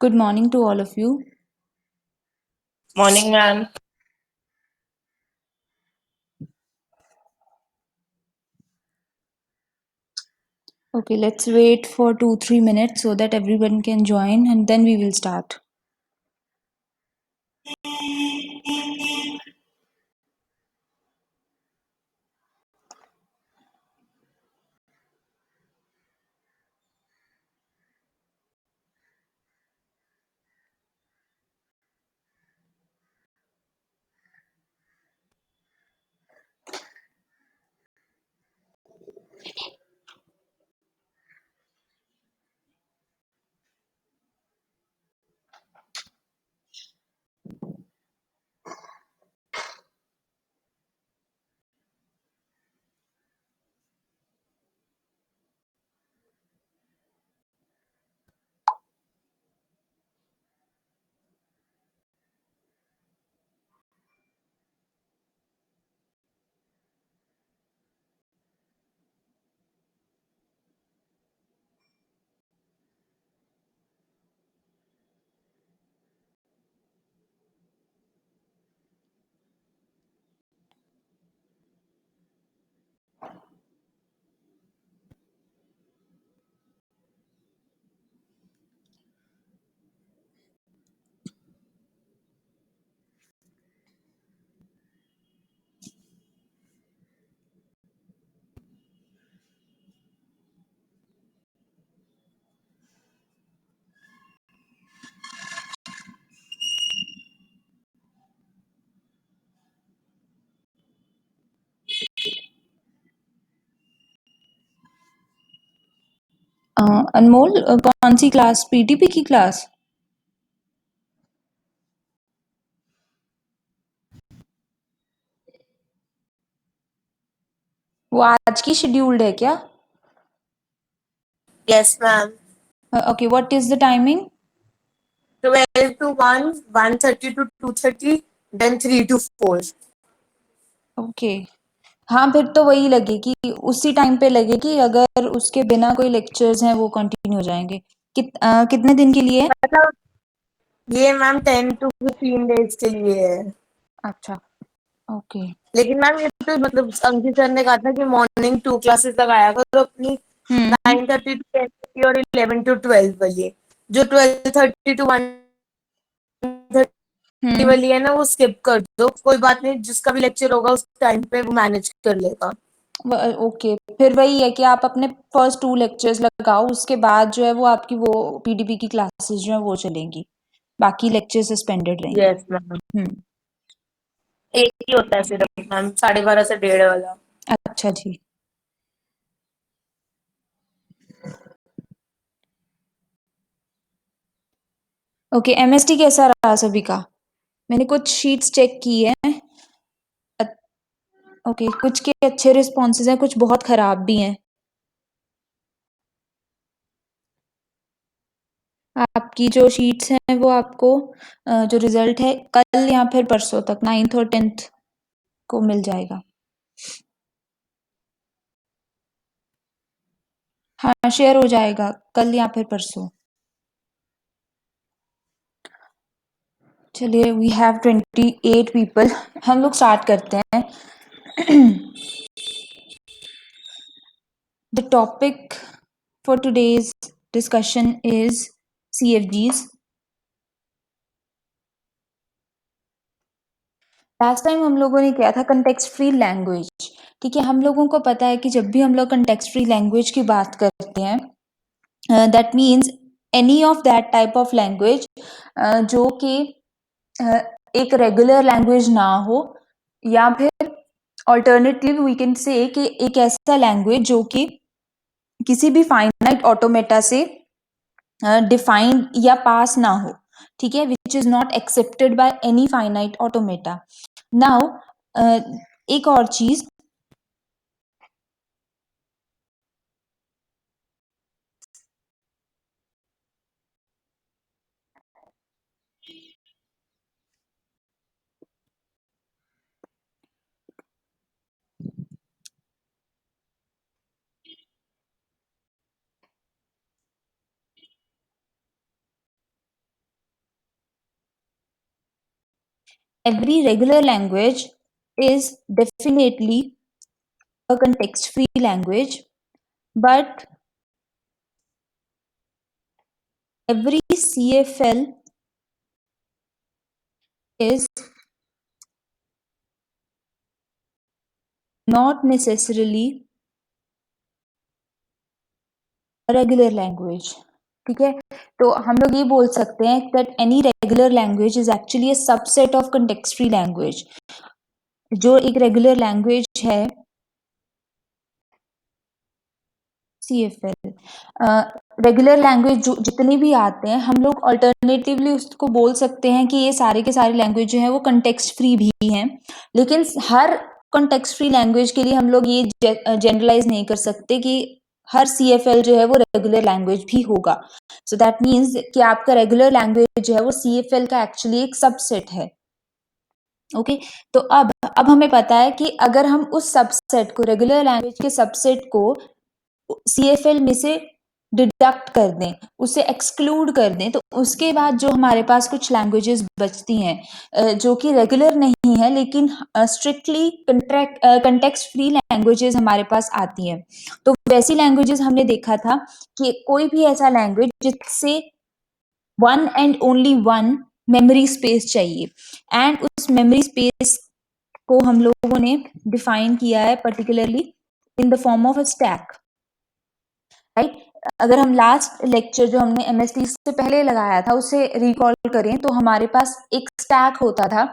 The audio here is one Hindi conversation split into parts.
Good morning to all of you. Morning, ma'am. Okay, let's wait for 2-3 minutes so that everyone can join and then we will start. अनमोल कौन सी क्लास? पीटीपी की क्लास? वो आज की शेड्यूल्ड है क्या? Yes, ma'am. Okay, what is the timing? 12 to 1, 1:30 to 2:30, then 3 to 4. Okay, हाँ फिर तो वही लगेगी, उसी टाइम पे लगेगी। अगर उसके बिना कोई लेक्चर्स हैं वो कंटिन्यू हो जाएंगे। कितने दिन के लिए? मतलब ये मैम 10 to 15 डेज के लिए है। अच्छा, ओके। लेकिन मैम ये तो मतलब अंकित सर ने कहा था कि मॉर्निंग 2 क्लासेस लगाया करो अपनी, हम्म 9:30 to 10:30 और 11 to 12 वाली। जो 12:30 to 1:30 हम्म वाली है ना वो स्किप कर दो, कोई बात नहीं, जिसका भी लेक्चर होगा उस टाइम पे वो मैनेज कर लेगा। ओके, फिर वही है कि आप अपने फर्स्ट 2 लेक्चर्स लगाओ, उसके बाद जो है वो आपकी वो पीडीपी की क्लासेस जो है वो चलेंगी, बाकी लेक्चर सस्पेंडेड रहेंगे। यस मैम, हम्म, एक ही होता है सिर्फ मैम, 12:30 से 1:30 वाला। अच्छा जी। ओके, एमएसटी कैसा रहा सभी का? मैंने कुछ शीट्स चेक की है। ओके, कुछ के अच्छे रिस्पॉन्सेज हैं, कुछ बहुत खराब भी हैं। आपकी जो शीट्स हैं वो आपको जो रिजल्ट है कल या फिर परसों तक 9th और 10th को मिल जाएगा। हाँ, शेयर हो जाएगा कल या फिर परसों। चलिए, वी हैव 28 पीपल, हम लोग स्टार्ट करते हैं। The topic for today's discussion is CFGs। Last time हम लोगों ने किया था कंटेक्स्ट फ्री लैंग्वेज। ठीक है, हम लोगों को पता है कि जब भी हम लोग कंटेक्स्ट फ्री लैंग्वेज की बात करते हैं, that means any of that type of language जो कि एक रेगुलर लैंग्वेज ना हो, या फिर ऑल्टरनेटिव वी कैन से कि एक ऐसा लैंग्वेज जो कि किसी भी फाइनाइट ऑटोमेटा से डिफाइंड या पास ना हो। ठीक है, which is not accepted by any finite automata. Now एक और चीज, every regular language is definitely a context-free language, but every CFL is not necessarily a regular language. ठीक है, तो हम लोग ये बोल सकते हैं that any regular language is actually a subset of context-free language. जो एक regular language है CFL, रेगुलर लैंग्वेज जो जितने भी आते हैं हम लोग अल्टरनेटिवली उसको बोल सकते हैं कि ये सारे के सारे लैंग्वेज जो है वो कंटेक्स्ट फ्री भी हैं, लेकिन हर कंटेक्स्ट फ्री लैंग्वेज के लिए हम लोग ये जनरलाइज नहीं कर सकते कि हर CFL जो है वो रेगुलर लैंग्वेज भी होगा. सो दैट मीन्स कि आपका रेगुलर लैंग्वेज जो है वो CFL का एक्चुअली एक सबसेट है. ओके, तो अब हमें पता है कि अगर हम उस सबसेट को रेगुलर लैंग्वेज के सबसेट को CFL में से डिडक्ट कर दें, उसे एक्सक्लूड कर दें, तो उसके बाद जो हमारे पास कुछ लैंग्वेजेस बचती हैं जो कि रेगुलर नहीं है लेकिन स्ट्रिक्टली कंटेक्स्ट फ्री लैंग्वेजेस हमारे पास आती हैं. तो वैसी लैंग्वेजेस हमने देखा था कि कोई भी ऐसा लैंग्वेज जिससे one and only one memory space चाहिए, एंड उस मेमोरी स्पेस को हम लोगों ने डिफाइन किया है particularly in the form of a stack. Right, अगर हम लास्ट लेक्चर जो हमने MST से पहले लगाया था उसे रिकॉल करें तो हमारे पास एक स्टैक होता था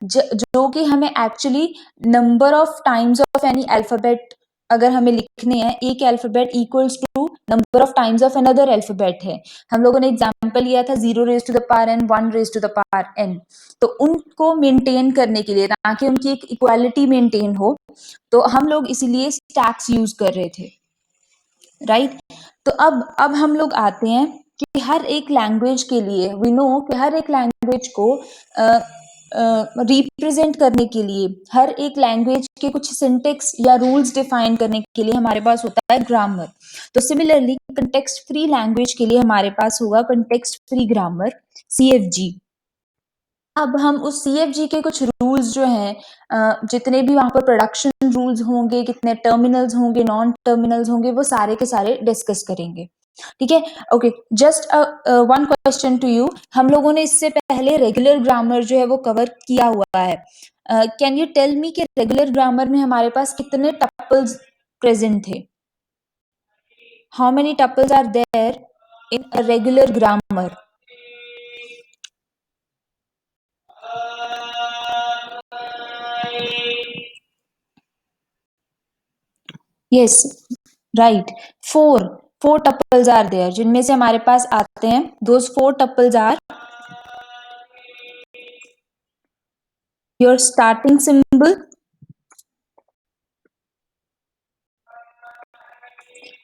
जो कि हमें actually number of times of any alphabet अगर हमें लिखने हैं, एक alphabet equals to number of times of another alphabet है. हम लोगों ने एग्जांपल लिया था 0 raise to the power n, 1 raise to the power n. तो उनको मेंटेन करने के लिए ताकि उनकी एक इक्वालिटी मेंटेन हो, तो हम लोग इसीलिए स्टैक्स यूज कर रहे थे. राइट, तो अब हम लोग आते हैं कि हर एक लैंग्वेज के लिए वी नो कि हर एक लैंग्वेज को रिप्रेजेंट करने के लिए हर एक लैंग्वेज के कुछ सिंटेक्स या रूल्स डिफाइन करने के लिए हमारे पास होता है ग्रामर. तो सिमिलरली कंटेक्स्ट फ्री लैंग्वेज के लिए हमारे पास होगा कंटेक्स्ट फ्री ग्रामर CFG. अब हम उस CFG के कुछ रूल्स जो हैं जितने भी वहाँ पर प्रोडक्शन रूल्स होंगे, कितने टर्मिनल्स होंगे, नॉन टर्मिनल्स होंगे, वो सारे के सारे डिस्कस करेंगे. ठीक है, okay, just one question to you. हम लोगों ने इससे पहले रेगुलर ग्रामर जो है वो कवर किया हुआ है. कैन यू टेल मी कि रेगुलर ग्रामर में हमारे पास कितने टपल्स प्रेजेंट थे? How many tuples are there in a regular grammar? Yes, right. Four tuples are there, जिनमें से हमारे पास आते हैं. Those 4 tuples are your starting symbol,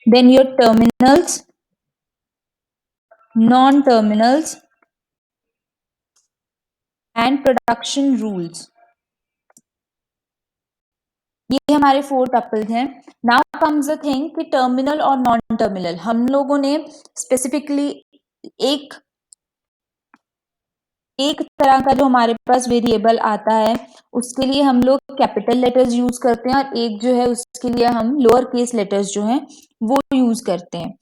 then your terminals, non-terminals, and production rules. ये हमारे 4 टपल्स हैं. नाउ कम्स द थिंग कि टर्मिनल और नॉन टर्मिनल हम लोगों ने स्पेसिफिकली एक तरह का जो हमारे पास वेरिएबल आता है उसके लिए हम लोग कैपिटल लेटर्स यूज करते हैं और एक जो है उसके लिए हम लोअर केस लेटर्स जो हैं वो यूज करते हैं.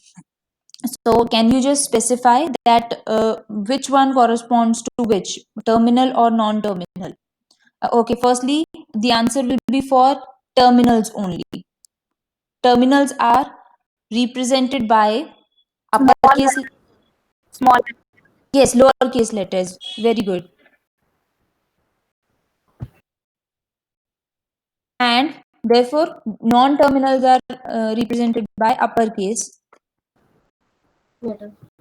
So can you just specify that which one corresponds to which, terminal or non-terminal? Okay, firstly, the answer will be for terminals only. Terminals are represented by uppercase. Small. Yes, lowercase letters. Very good. And therefore, non-terminals are represented by uppercase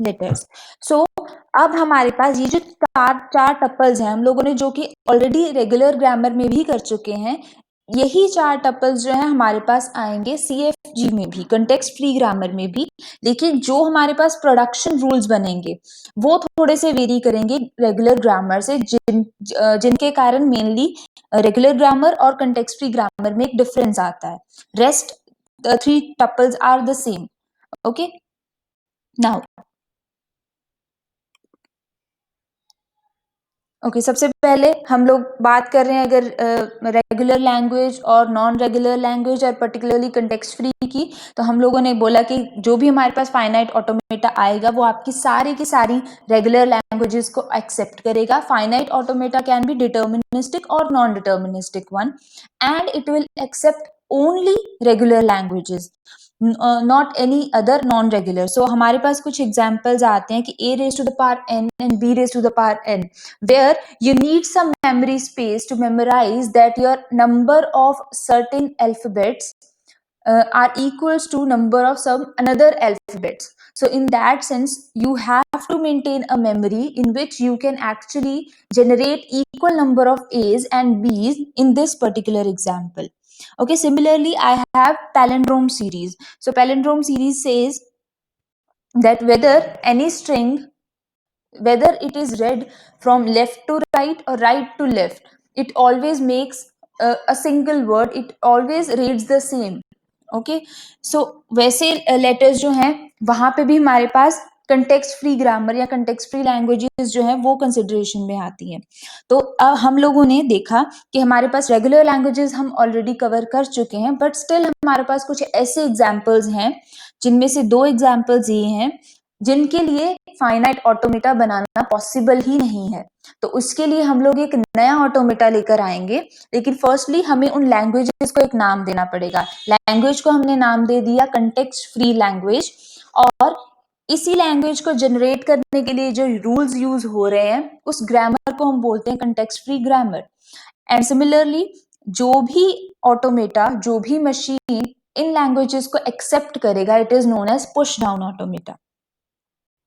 letters. So अब हमारे पास ये जो चार टपल्स हैं हम लोगों ने जो कि ऑलरेडी रेगुलर ग्रामर में भी कर चुके हैं, यही 4 टपल्स जो हैं हमारे पास आएंगे CFG में भी, कंटेक्स्ट फ्री ग्रामर में भी. लेकिन जो हमारे पास प्रोडक्शन रूल्स बनेंगे वो थोड़े से वेरी करेंगे रेगुलर ग्रामर से, जिनके कारण मेनली रेगुलर ग्रामर और कंटेक्स्ट फ्री ग्रामर में एक डिफरेंस आता है. Rest 3 tuples are the same. Okay, now okay, सबसे पहले हम लोग बात कर रहे हैं अगर रेगुलर लैंग्वेज और नॉन रेगुलर लैंग्वेज और पर्टिकुलरली कंटेक्स्ट फ्री की, तो हम लोगों ने बोला कि जो भी हमारे पास फाइनाइट ऑटोमेटा आएगा वो आपकी सारी की सारी रेगुलर लैंग्वेजेस को एक्सेप्ट करेगा. Finite automata can be deterministic और non deterministic one, and it will accept only regular languages, not any other non regular. So हमारे पास कुछ एग्जाम्पल्स आते हैं कि a raised to the power n and b raised to the power n, where you need some memory space to memorize that your number of certain alphabets are equals to number of some another alphabets. So in that sense you have to maintain a memory in which you can actually generate equal number of a's and b's in this particular example. Okay, similarly I have palindrome series. So palindrome series says that whether any string, whether it is read from left to right or right to left, it always makes a single word, it always reads the same. Okay, so वैसे लेटर्स जो हैं वहां पे भी हमारे पास कंटेक्स्ट फ्री ग्रामर या कंटेक्स्ट फ्री लैंग्वेजेस जो है वो कंसिडरेशन में आती हैं. तो हम लोगों ने देखा कि हमारे पास रेगुलर लैंग्वेजेस हम ऑलरेडी कवर कर चुके हैं, बट स्टिल हमारे पास कुछ ऐसे एग्जाम्पल्स हैं जिनमें से दो एग्जाम्पल्स ये हैं जिनके लिए फाइनाइट ऑटोमेटा बनाना पॉसिबल ही नहीं है. तो उसके लिए हम लोग एक नया ऑटोमेटा लेकर आएंगे, लेकिन फर्स्टली हमें उन लैंग्वेजेस को एक नाम देना पड़ेगा. लैंग्वेज को हमने नाम दे दिया कंटेक्स्ट फ्री लैंग्वेज, और इसी लैंग्वेज को जनरेट करने के लिए जो रूल्स यूज हो रहे हैं उस ग्रामर को हम बोलते हैं context free grammar. And similarly जो भी ऑटोमेटा, जो भी मशीन इन लैंग्वेजेस को एक्सेप्ट करेगा, it is known as push down automata.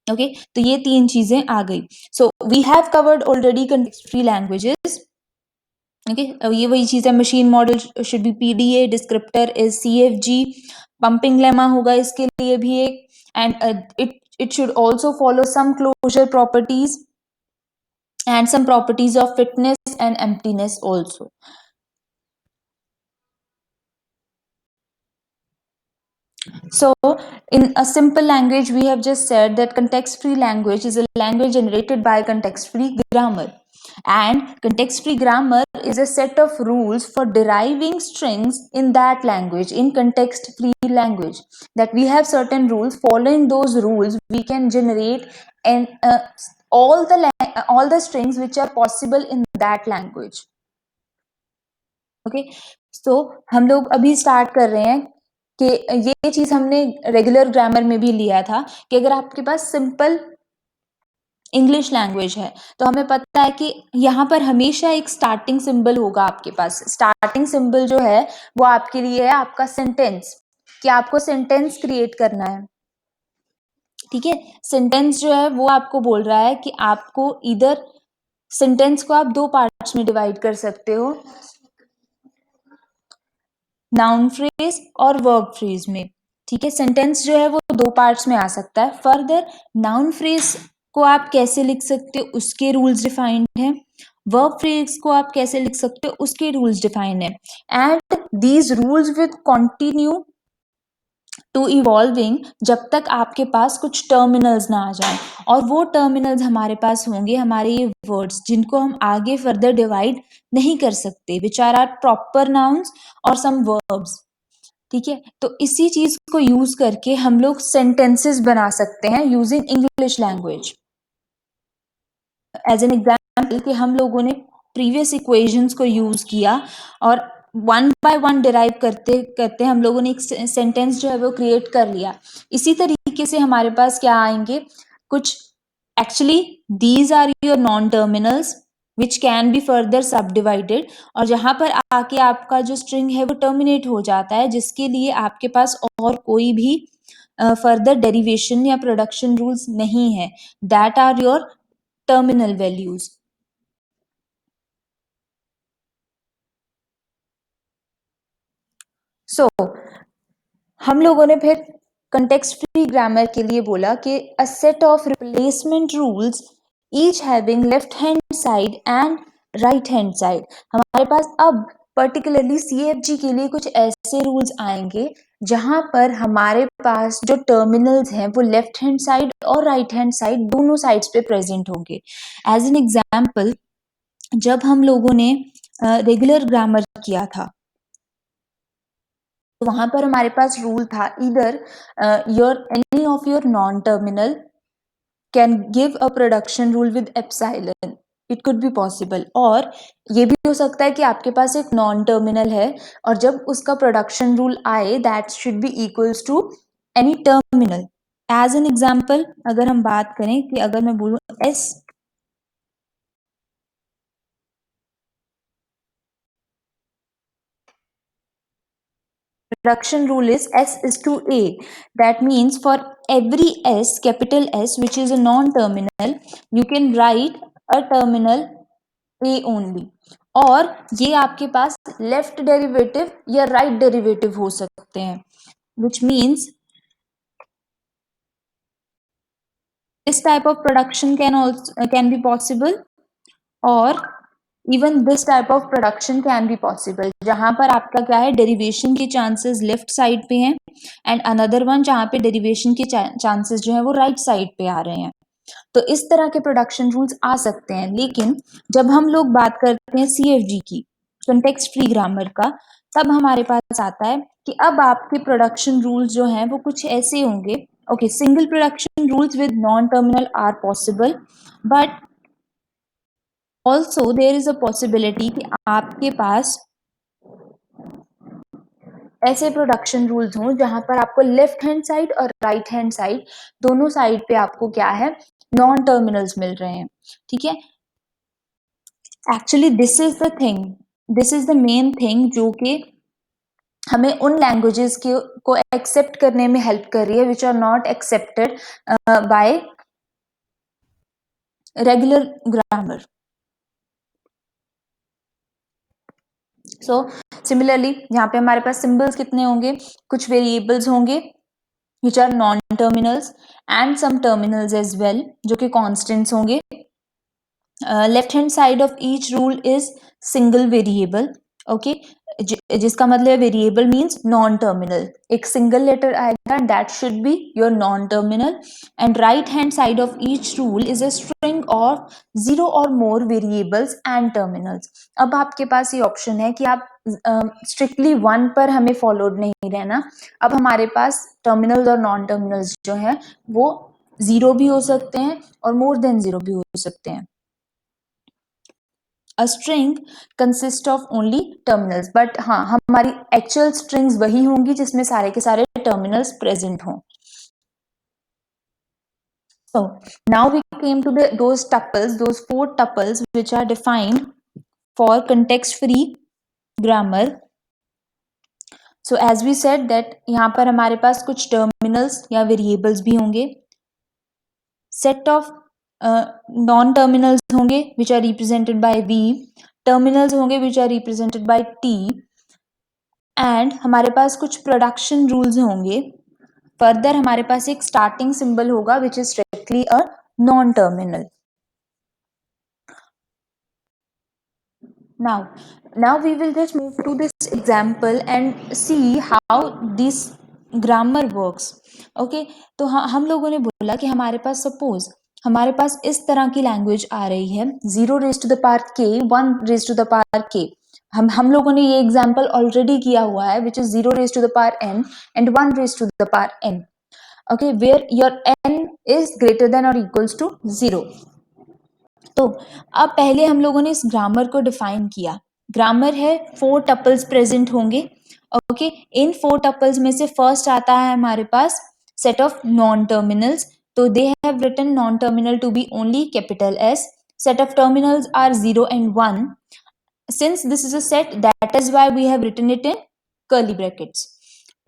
Okay, तो ये तीन चीजें आ गई. So we have covered already context free languages. Okay, ये वही चीज है. Machine model should be PDA, descriptor is CFG, pumping lemma होगा इसके लिए भी एक, and it should also follow some closure properties and some properties of fitness and emptiness also. So in a simple language we have just said that context free language is a language generated by context free grammar, and context free grammar is a set of rules for deriving strings in that language, in context free language, that we have certain rules. Following those rules we can generate and all the strings which are possible in that language. Okay, so हम लोग अभी स्टार्ट कर रहे हैं कि ये चीज हमने रेगुलर ग्रामर में भी लिया था कि अगर आपके पास सिंपल इंग्लिश लैंग्वेज है तो हमें पता है कि यहाँ पर हमेशा एक स्टार्टिंग सिंबल होगा आपके पास. स्टार्टिंग सिंबल जो है वो आपके लिए है आपका सेंटेंस, कि आपको सेंटेंस क्रिएट करना है. ठीक है, सेंटेंस जो है वो आपको बोल रहा है कि आपको इधर सेंटेंस को आप दो पार्ट्स में डिवाइड कर सकते हो, नाउन फ्रेज और वर्ब फ्रेज में. ठीक है, सेंटेंस जो है वो दो पार्ट्स में आ सकता है. फर्दर नाउन फ्रेज को आप कैसे लिख सकते हो उसके रूल्स डिफाइंड हैं, वर्ब फ्रेज को आप कैसे लिख सकते हो उसके रूल्स डिफाइंड हैं, and these rules will continue to evolving जब तक आपके पास कुछ टर्मिनल्स ना आ जाए. और वो टर्मिनल्स हमारे पास होंगे हमारे ये वर्ड्स जिनको हम आगे फर्दर डिवाइड नहीं कर सकते, विच आर प्रॉपर नाउन्स और सम वर्ब्स. ठीक है, तो इसी चीज को यूज करके हम लोग सेंटेंसेस बना सकते हैं using English language. As an example कि हम लोगों ने प्रीवियस इक्वेशंस को यूज किया और वन बाय वन डिराइव करते करते हम लोगों ने एक सेंटेंस जो है वो क्रिएट कर लिया. इसी तरीके से हमारे पास क्या आएंगे कुछ, actually these are your non terminals which can be further subdivided, और जहां पर आके आपका जो स्ट्रिंग है वो टर्मिनेट हो जाता है, जिसके लिए आपके पास और कोई भी फर्दर डेरिवेशन या प्रोडक्शन रूल्स नहीं है. That are your terminal values. So हम लोगों ने फिर कंटेक्स्ट फ्री ग्रामर के लिए बोला कि a set of replacement rules each having left hand side and right hand side. हमारे पास अब पर्टिकुलरली सीएफजी के लिए कुछ ऐसे रूल्स आएंगे जहां पर हमारे पास जो टर्मिनल्स हैं वो लेफ्ट हैंड साइड और राइट हैंड साइड दोनों साइड्स पे प्रेजेंट होंगे. एज एन एग्जाम्पल जब हम लोगों ने रेगुलर ग्रामर किया था, तो वहां पर हमारे पास रूल था either any of your non terminal can give a production rule with epsilon, it could be possible. और ये भी हो सकता है कि आपके पास एक नॉन टर्मिनल है और जब उसका प्रोडक्शन रूल आए that should be equals to any terminal. As an example अगर हम बात करें कि अगर मैं बोलूं S production rule is S is to A. That means for every S, capital S, which is a non-terminal, you can write a terminal A only. और ये आपके पास लेफ्ट डेरिवेटिव या राइट डेरिवेटिव हो सकते हैं, which means this type of production can be possible और even this type of production can be possible, जहां पर आपका क्या है डेरिवेशन के चांसेस लेफ्ट साइड पे हैं एंड अनदर वन जहां पे डेरिवेशन के चांसेस जो है वो राइट साइड पे आ रहे हैं। तो इस तरह के प्रोडक्शन रूल्स आ सकते हैं। लेकिन जब हम लोग बात करते हैं सीएफजी की, कॉन्टेक्स्ट फ्री ग्रामर का, तब हमारे पास आता है कि अब आपके प्रोडक्शन रूल्स जो हैं वो कुछ ऐसे होंगे। Okay, single production rules with non terminal are possible, but also there is a possibility कि आपके पास ऐसे प्रोडक्शन रूल्स हों जहां पर आपको लेफ्ट हैंड साइड और राइट हैंड साइड दोनों साइड पे आपको क्या है नॉन टर्मिनल्स मिल रहे हैं। ठीक है, actually this is the thing, this is the main thing जो कि हमें उन लैंग्वेजेस के को एक्सेप्ट करने में हेल्प कर रही है which are not accepted by regular grammar. So similarly यहाँ पे हमारे पास सिंबल्स कितने होंगे, कुछ वेरिएबल्स होंगे which are non terminals and some terminals as well जो कि constants होंगे। Left hand side of each rule is single variable. Okay, जिसका मतलब है वेरिएबल मीन्स नॉन टर्मिनल, एक सिंगल लेटर आएगा that should be your non terminal. And right hand side of each rule is a string of 0 और मोर वेरिएबल्स एंड टर्मिनल्स। अब आपके पास ये ऑप्शन है कि आप स्ट्रिक्टली वन पर हमें फॉलोड नहीं रहना। अब हमारे पास टर्मिनल्स और नॉन टर्मिनल्स जो हैं वो 0 भी हो सकते हैं और मोर देन 0 भी हो सकते हैं। A string consists of only terminals, but हाँ हमारी actual strings वही होंगी जिसमें सारे के सारे terminals present हों। So now we came to those tuples, those 4 tuples which are defined for context-free grammar. So as we said that यहाँ पर हमारे पास कुछ terminals या variables भी होंगे, set of non-terminals होंगे which are represented by V, terminals होंगे which are represented by T, and हमारे पास कुछ प्रोडक्शन रूल्स होंगे। फर्दर हमारे पास एक स्टार्टिंग सिंबल होगा which is strictly a non terminal. now we will just move to this example and see how this grammar works. okay, तो हम लोगों ने बोला कि हमारे पास सपोज हमारे पास इस तरह की लैंग्वेज आ रही है 0 raise to the power k 1 raise to the power k। हम लोगों ने ये एग्जाम्पल ऑलरेडी किया हुआ है which is 0 raise to the power n and 1 raise to the power n। Okay, where your n is greater than और इक्वल्स टू 0। तो अब पहले हम लोगों ने इस ग्रामर को डिफाइन किया। ग्रामर है 4 टपल्स प्रेजेंट होंगे। ओके, इन 4 टपल्स में से फर्स्ट आता है हमारे पास सेट ऑफ नॉन टर्मिनल्स। तो they have written non terminal to be only capital S। set of terminals are 0 and 1. Since this is a set, that is why we have written it in curly brackets.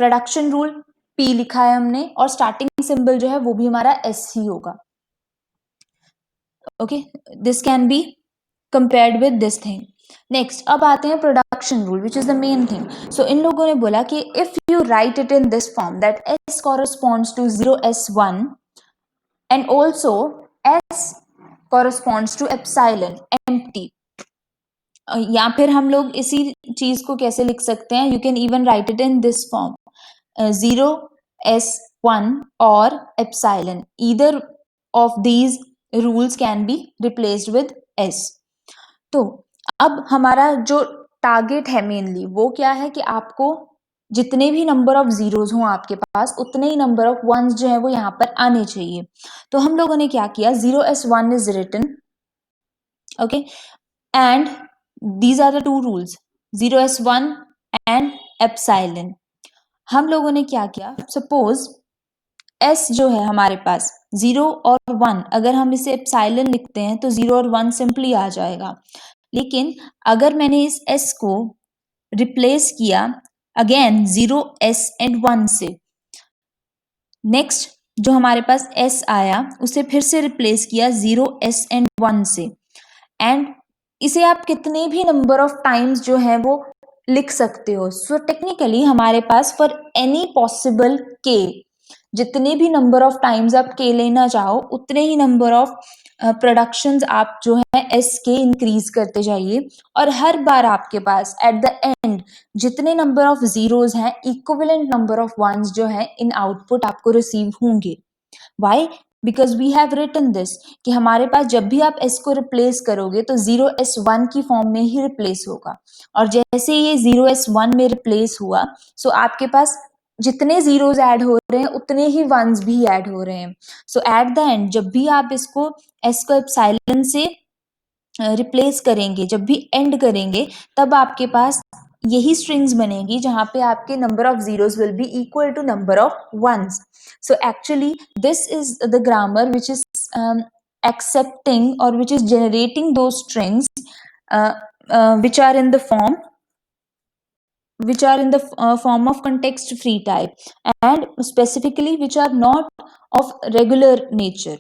Production rule P लिखा है हमने और starting symbol जो है वो भी हमारा S ही होगा। Okay, this can be compared with this thing. Next, अब आते हैं production rule, which is the main thing. So इन लोगों ने बोला कि if you write it in this form that S corresponds to 0S1 and also S corresponds to epsilon empty, या फिर हम लोग इसी चीज को कैसे लिख सकते हैं, you can even right it in this form 0S1 और epsilon, either of these rules can be replaced with S. तो अब हमारा जो टारगेट है मेनली वो क्या है कि आपको जितने भी नंबर ऑफ जीरोज हों आपके पास उतने ही नंबर ऑफ वंस जो है वो यहाँ पर आने चाहिए। तो हम लोगों ने क्या किया, 0s1 is written, okay, and these are the two rules, 0s1 and epsilon. हम लोगों ने क्या किया, सपोज s जो है हमारे पास 0 और 1, अगर हम इसे एप्सिलॉन लिखते हैं तो 0 और 1 सिंपली आ जाएगा। लेकिन अगर मैंने इस s को रिप्लेस किया अगेन 0s and 1 से, नेक्स्ट जो हमारे पास s आया उसे फिर से रिप्लेस किया 0s and 1 से, एंड इसे आप कितने भी नंबर ऑफ टाइम्स जो है वो लिख सकते हो। सो टेक्निकली हमारे पास फॉर एनी पॉसिबल k, जितने भी नंबर ऑफ टाइम्स आप k लेना चाहो उतने ही नंबर ऑफ प्रोडक्शंस आप जो है एस के इंक्रीज करते जाइए, और हर बार आपके पास एट द एंड जितने नंबर ऑफ जीरोज हैं इक्विवेलेंट नंबर ऑफ वंस जो है इन आउटपुट आपको रिसीव होंगे। Why? Because we have written this कि हमारे पास जब भी आप s को रिप्लेस करोगे तो 0s1 की फॉर्म में ही रिप्लेस होगा, और जैसे ये 0s1 में रिप्लेस हुआ सो आपके पास जितने जीरोज ऐड हो रहे हैं उतने ही वंस भी ऐड हो रहे हैं। सो एट द एंड जब भी आप इसको s को एप्सिलॉन से रिप्लेस करेंगे, जब भी एंड करेंगे तब आपके पास यही स्ट्रिंग्स बनेगी जहां पे आपके number of zeros will be equal to number of ones. So actually this is the grammar which is accepting or which is generating those strings which are in the form of context free type, and specifically which are not of regular nature.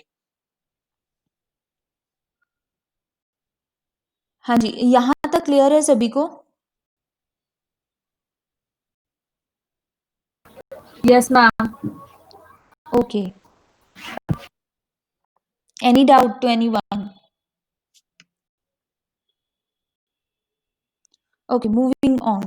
हाँ जी, यहाँ तक क्लियर है सभी को? Yes, ma'am. Okay. Any doubt to anyone? Okay, moving on.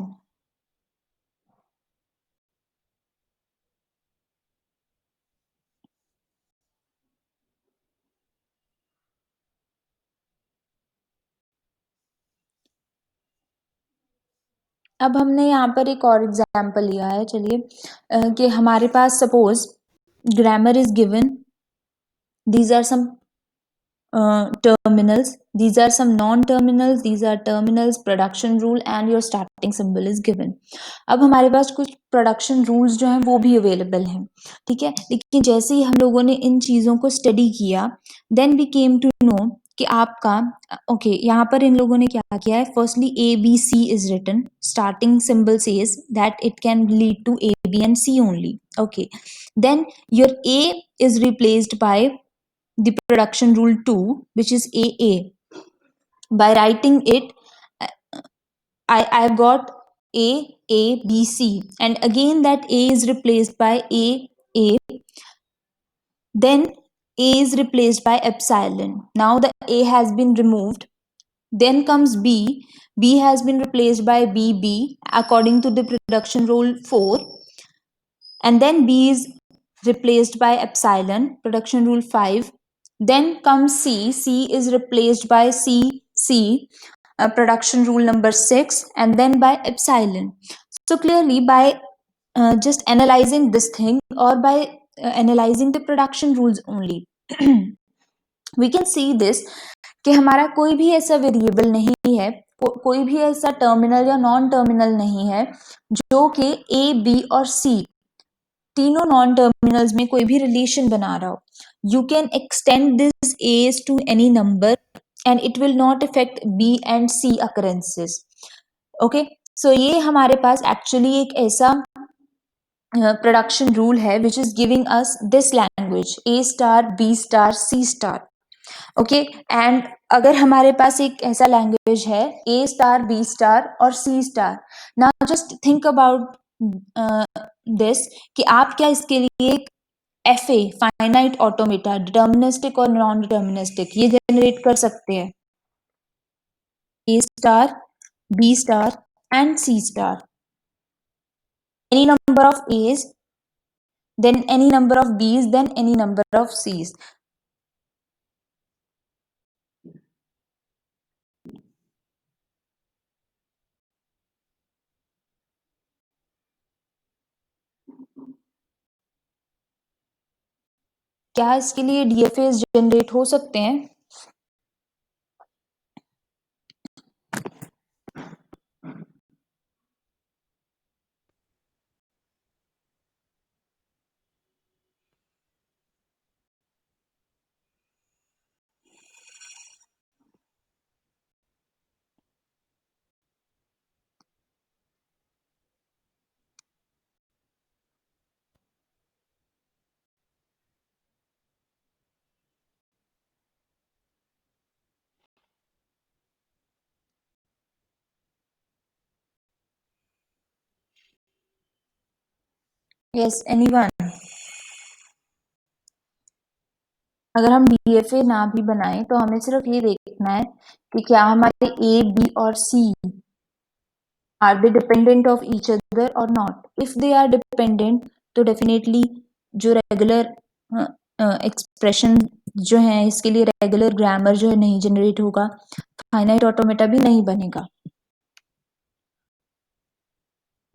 अब हमने यहाँ पर एक और एग्जाम्पल लिया है, चलिए कि हमारे पास suppose grammar is given, these are some terminals, these are some non-terminals, these are terminals, production rule and your starting symbol is given. अब हमारे पास कुछ प्रोडक्शन रूल्स जो हैं वो भी अवेलेबल हैं, ठीक है। लेकिन जैसे ही हम लोगों ने इन चीज़ों को स्टडी किया then we came to know कि आपका ओके यहाँ पर इन लोगों ने क्या किया है, firstly A B C is written, starting symbol says that it can lead to A B and C only, okay. Then your A is replaced by the production rule 2 which is AA. By writing it I've got A B C, and again that A is replaced by A, then A is replaced by epsilon. Now the A has been removed, then comes B has been replaced by BB according to the production rule 4, and then B is replaced by epsilon, production rule 5. Then comes C is replaced by C, production rule number 6, and then by epsilon. So clearly by just analyzing this thing, or by analyzing the production rules only we can see this कि हमारा कोई भी ऐसा वेरिएबल नहीं है, कोई भी ऐसा टर्मिनल या नॉन टर्मिनल नहीं है जो कि ए बी और सी तीनों नॉन टर्मिनल्स में कोई भी रिलेशन बना रहा हो। You can extend this edge to any number and it will not affect B and C occurrences, okay. So ये हमारे पास एक्चुअली एक ऐसा प्रोडक्शन रूल है which is giving us this language A star B star C star, okay. And अगर हमारे पास एक ऐसा लैंग्वेज है ए स्टार बी स्टार और C star, now just think about this कि आप क्या इसके लिए एक FA फाइनाइट ऑटोमेटा डिटर्मिनिस्टिक और नॉन डिटर्मिनिस्टिक ये जनरेट कर सकते हैं, A star B star and C star, any number of A's, then any number of B's, then any number of C's. क्या इसके लिए डीएफएस जनरेट हो सकते हैं? Yes, anyone? अगर हम डीएफए ना भी बनाएं तो हमें सिर्फ ये देखना है कि क्या हमारे ए, बी और C are they dependent of each other और not. If they are dependent तो डेफिनेटली जो रेगुलर एक्सप्रेशन जो है इसके लिए रेगुलर ग्रामर जो है नहीं जनरेट होगा, फाइनाइट ऑटोमेटा भी नहीं बनेगा।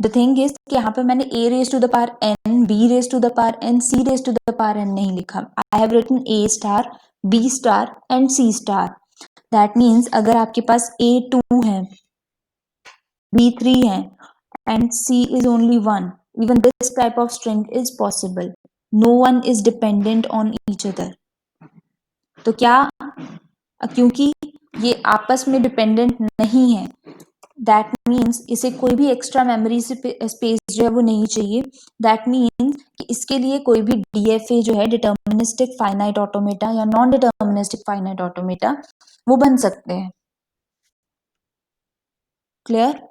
द थिंग इज कि यहाँ पे मैंने a raise to the power n, b raise to the power n, c raise to the power n नहीं लिखा। I have written a star, b star and c star. That means अगर आपके पास a 2 है, b 3 है and c is only 1, even this type of string is possible. No one is dependent on each other. तो क्या, क्योंकि ये आपस में डिपेंडेंट नहीं है, दैट मीन्स इसे कोई भी एक्स्ट्रा मेमोरी स्पेस जो है वो नहीं चाहिए। दैट मीन्स कि इसके लिए कोई भी डीएफए जो है डिटर्मिनिस्टिक फाइनाइट ऑटोमेटा या नॉन डिटर्मिनिस्टिक फाइनाइट ऑटोमेटा वो बन सकते हैं। Clear?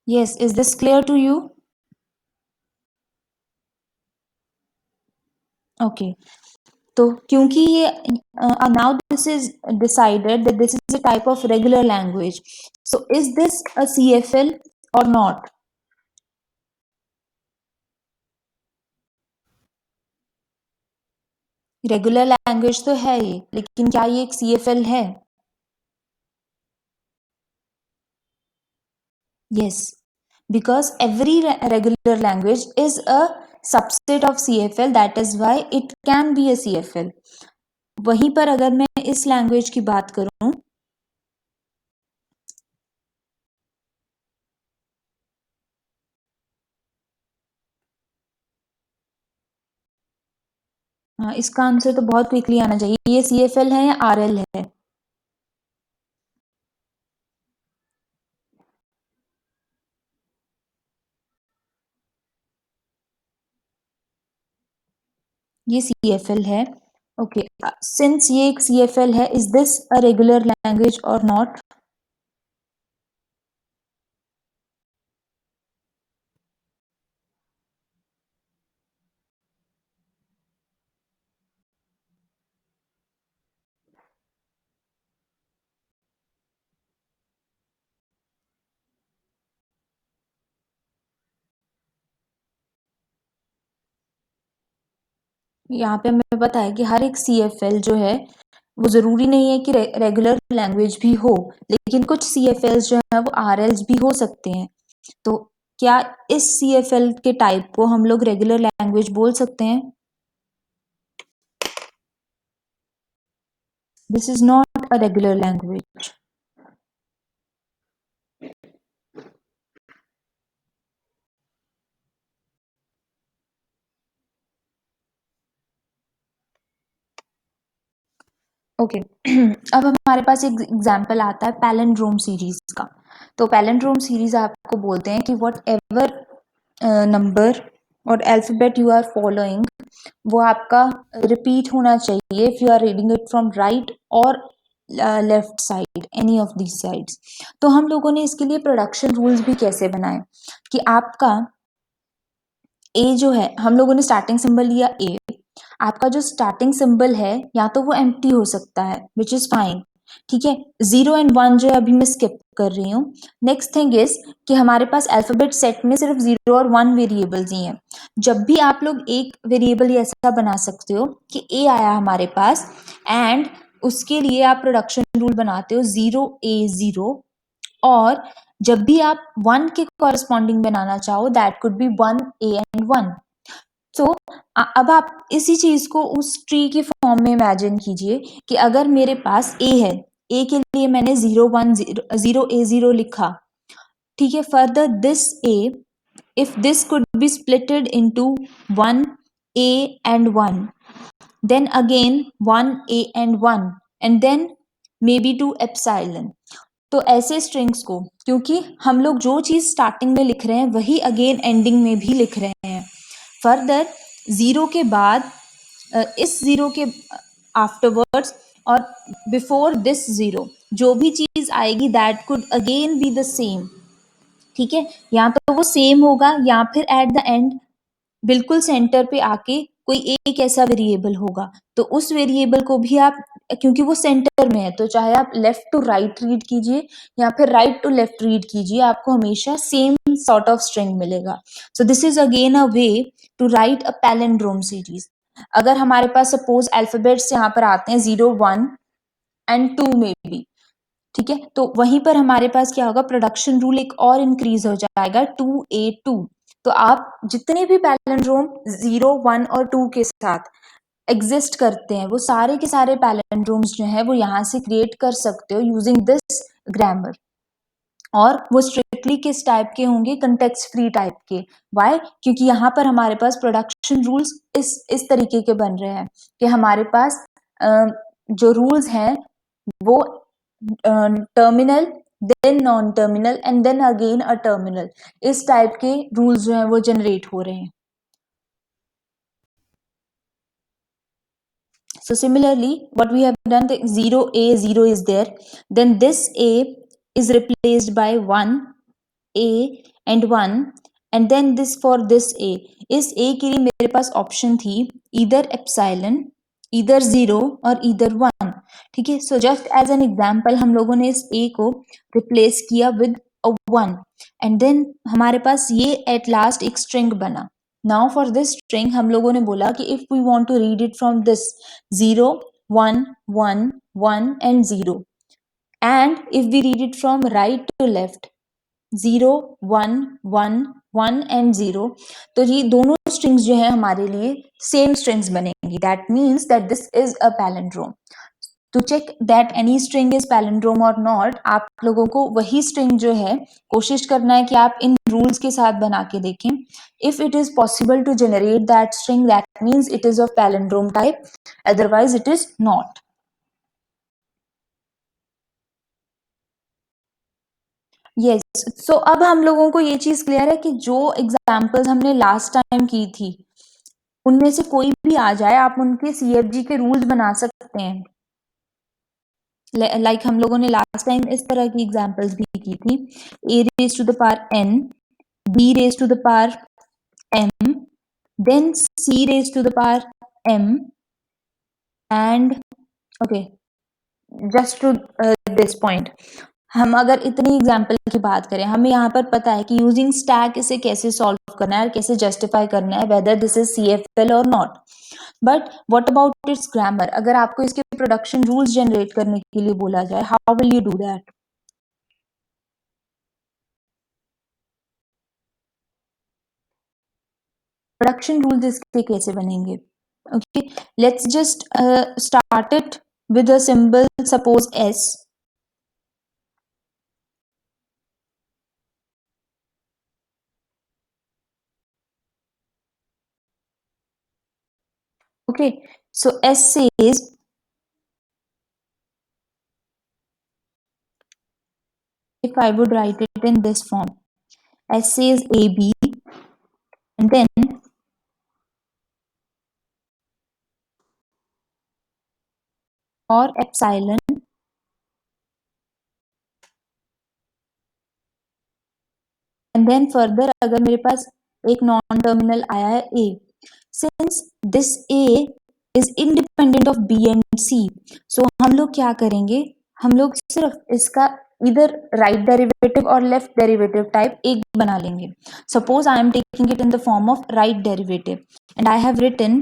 Yes, is this clear to you? Okay. तो क्योंकि ये now this is decided that this is a type of regular language. So is this a CFL or not? Regular language तो है ये, लेकिन क्या ये एक CFL है? Yes, because every regular language is a subset of CFL, that is why it can be a CFL. वहीं पर अगर मैं इस लैंग्वेज की बात करूं, इसका आंसर तो बहुत क्विकली आना चाहिए। ये CFL है या RL है? ये CFL है। ओके, सिंस ये एक CFL है, is this a regular language और नॉट? यहाँ पे हमें पता है कि हर एक CFL जो है वो जरूरी नहीं है कि रेगुलर लैंग्वेज भी हो, लेकिन कुछ CFLs जो है वो RLs भी हो सकते हैं। तो क्या इस CFL के टाइप को हम लोग रेगुलर लैंग्वेज बोल सकते हैं? This is not a regular language. Okay अब हमारे पास एक एग्जाम्पल आता है पैलिंड्रोम सीरीज का। तो पैलिंड्रोम सीरीज आपको बोलते हैं कि वट एवर नंबर और अल्फाबेट यू आर फॉलोइंग वो आपका रिपीट होना चाहिए if you are reading it from right और left side, any of these sides. तो हम लोगों ने इसके लिए प्रोडक्शन रूल्स भी कैसे बनाए कि आपका ए जो है, हम लोगों ने स्टार्टिंग सिंबल लिया ए, आपका जो स्टार्टिंग सिंबल है या तो वो एम्प्टी हो सकता है विच इज फाइन, ठीक है। 0 एंड 1 जो है अभी मैं स्किप कर रही हूँ। नेक्स्ट थिंग इज कि हमारे पास अल्फाबेट सेट में सिर्फ 0 और 1 वेरिएबल्स ही हैं। जब भी आप लोग एक वेरिएबल ऐसा बना सकते हो कि ए आया हमारे पास एंड उसके लिए आप प्रोडक्शन रूल बनाते हो 0A0, और जब भी आप 1 के कॉरस्पॉन्डिंग बनाना चाहो that could be 1A and 1. तो अब आप इसी चीज को उस ट्री की फॉर्म में इमेजिन कीजिए कि अगर मेरे पास ए है, ए के लिए मैंने 0A0 लिखा, ठीक है. Further this A, if this could be splitted into 1A and 1, then again 1A and 1, and then maybe 2 epsilon. तो ऐसे स्ट्रिंग्स को, क्योंकि हम लोग जो चीज स्टार्टिंग में लिख रहे हैं वही अगेन एंडिंग में भी लिख रहे हैं. फर्दर 0 के बाद इस 0 के आफ्टरवर्ड्स और बिफोर दिस 0 जो भी चीज आएगी that could again be the same. ठीक है, या तो वो सेम होगा या फिर एट द एंड बिल्कुल सेंटर पे आके कोई एक ऐसा वेरिएबल होगा. तो उस वेरिएबल को भी आप, क्योंकि वो सेंटर में है, तो चाहे आप लेफ्ट टू राइट रीड कीजिए या फिर राइट टू लेफ्ट रीड कीजिए, आपको हमेशा सेम सॉर्ट ऑफ स्ट्रिंग मिलेगा. So this is again a way to write a palindrome series. अगर हमारे पास सपोज अल्फाबेट्स यहाँ पर आते हैं 0, 1 एंड 2 में भी, ठीक है, तो वहीं पर हमारे पास क्या होगा, प्रोडक्शन रूल एक और इंक्रीज हो जाएगा 2A2. तो आप जितने भी पैलिंड्रोम 0, 1 और 2 के साथ एग्जिस्ट करते हैं वो सारे के सारे पैलिंड्रोम्स जो है वो यहाँ से क्रिएट कर सकते हो यूजिंग दिस ग्रामर. और वो स्ट्रिक्टली किस टाइप के होंगे, कंटेक्स्ट फ्री टाइप के. वाई? क्योंकि यहाँ पर हमारे पास प्रोडक्शन रूल्स इस तरीके के बन रहे हैं कि हमारे पास जो रूल्स हैं वो terminal, then non terminal and then again a terminal, इस टाइप के रूल्स जो हैं वो जनरेट हो रहे हैं. So similarly, what we have done, the 0A0 is there, then this A is replaced by 1A and 1, and then this for this A. इस A के लिए मेरे पास ऑप्शन थी either epsilon, either 0 और either 1. ठीक है, so just as an example हम लोगों ने इस A को रिप्लेस किया विद अ 1, एंड देन हमारे पास ये एट लास्ट एक स्ट्रिंग बना. नाउ फॉर दिस स्ट्रिंग हम लोगों ने बोला कि if we want to read it from this 0, 1, 1, 1 and 0, and if we read it from right to left 0, 1, 1, 1 and 0, तो ये दोनों स्ट्रिंग्स जो है हमारे लिए सेम स्ट्रिंग्स बनेंगी. That means that this is a palindrome. To check that any string is palindrome और नॉट, आप लोगों को वही स्ट्रिंग जो है कोशिश करना है कि आप इन रूल्स के साथ बना के देखें. If it is possible to generate that string that means it is of palindrome type, otherwise it is not. Yes, so अब हम लोगों को ये चीज क्लियर है कि जो एग्जाम्पल्स हमने लास्ट टाइम की थी उनमें से कोई भी आ जाए आप उनके CFG के रूल्स बना सकते हैं. लाइक हम लोगों ने लास्ट टाइम इस तरह की एग्जांपल्स भी की थी. a raised to the power n, b raised to the power m, then c raised to the power m, and okay, just to this point. हम अगर इतनी एग्जाम्पल की बात करें, हमें यहाँ पर पता है कि यूजिंग स्टैक इसे कैसे सॉल्व करना है और कैसे जस्टिफाई करना है वेदर दिस इज CFL और not. But what about it's grammar? अगर आपको इसके प्रोडक्शन रूल्स जनरेट करने के लिए बोला जाए, how will you do that? Production rules इसके कैसे बनेंगे? Okay, let's just start it with a symbol suppose S. Okay, so S says if I would write it in this form, S says AB and then or epsilon, and then further अगर मेरे पास एक नॉन टर्मिनल आया है A, since this A is independent of B and C, so हम लोग क्या करेंगे, हम लोग सिर्फ इसका इधर राइट डेरिवेटिव और लेफ्ट डेरिवेटिव टाइप एक बना लेंगे. Suppose I am taking it in the form of right derivative and I have written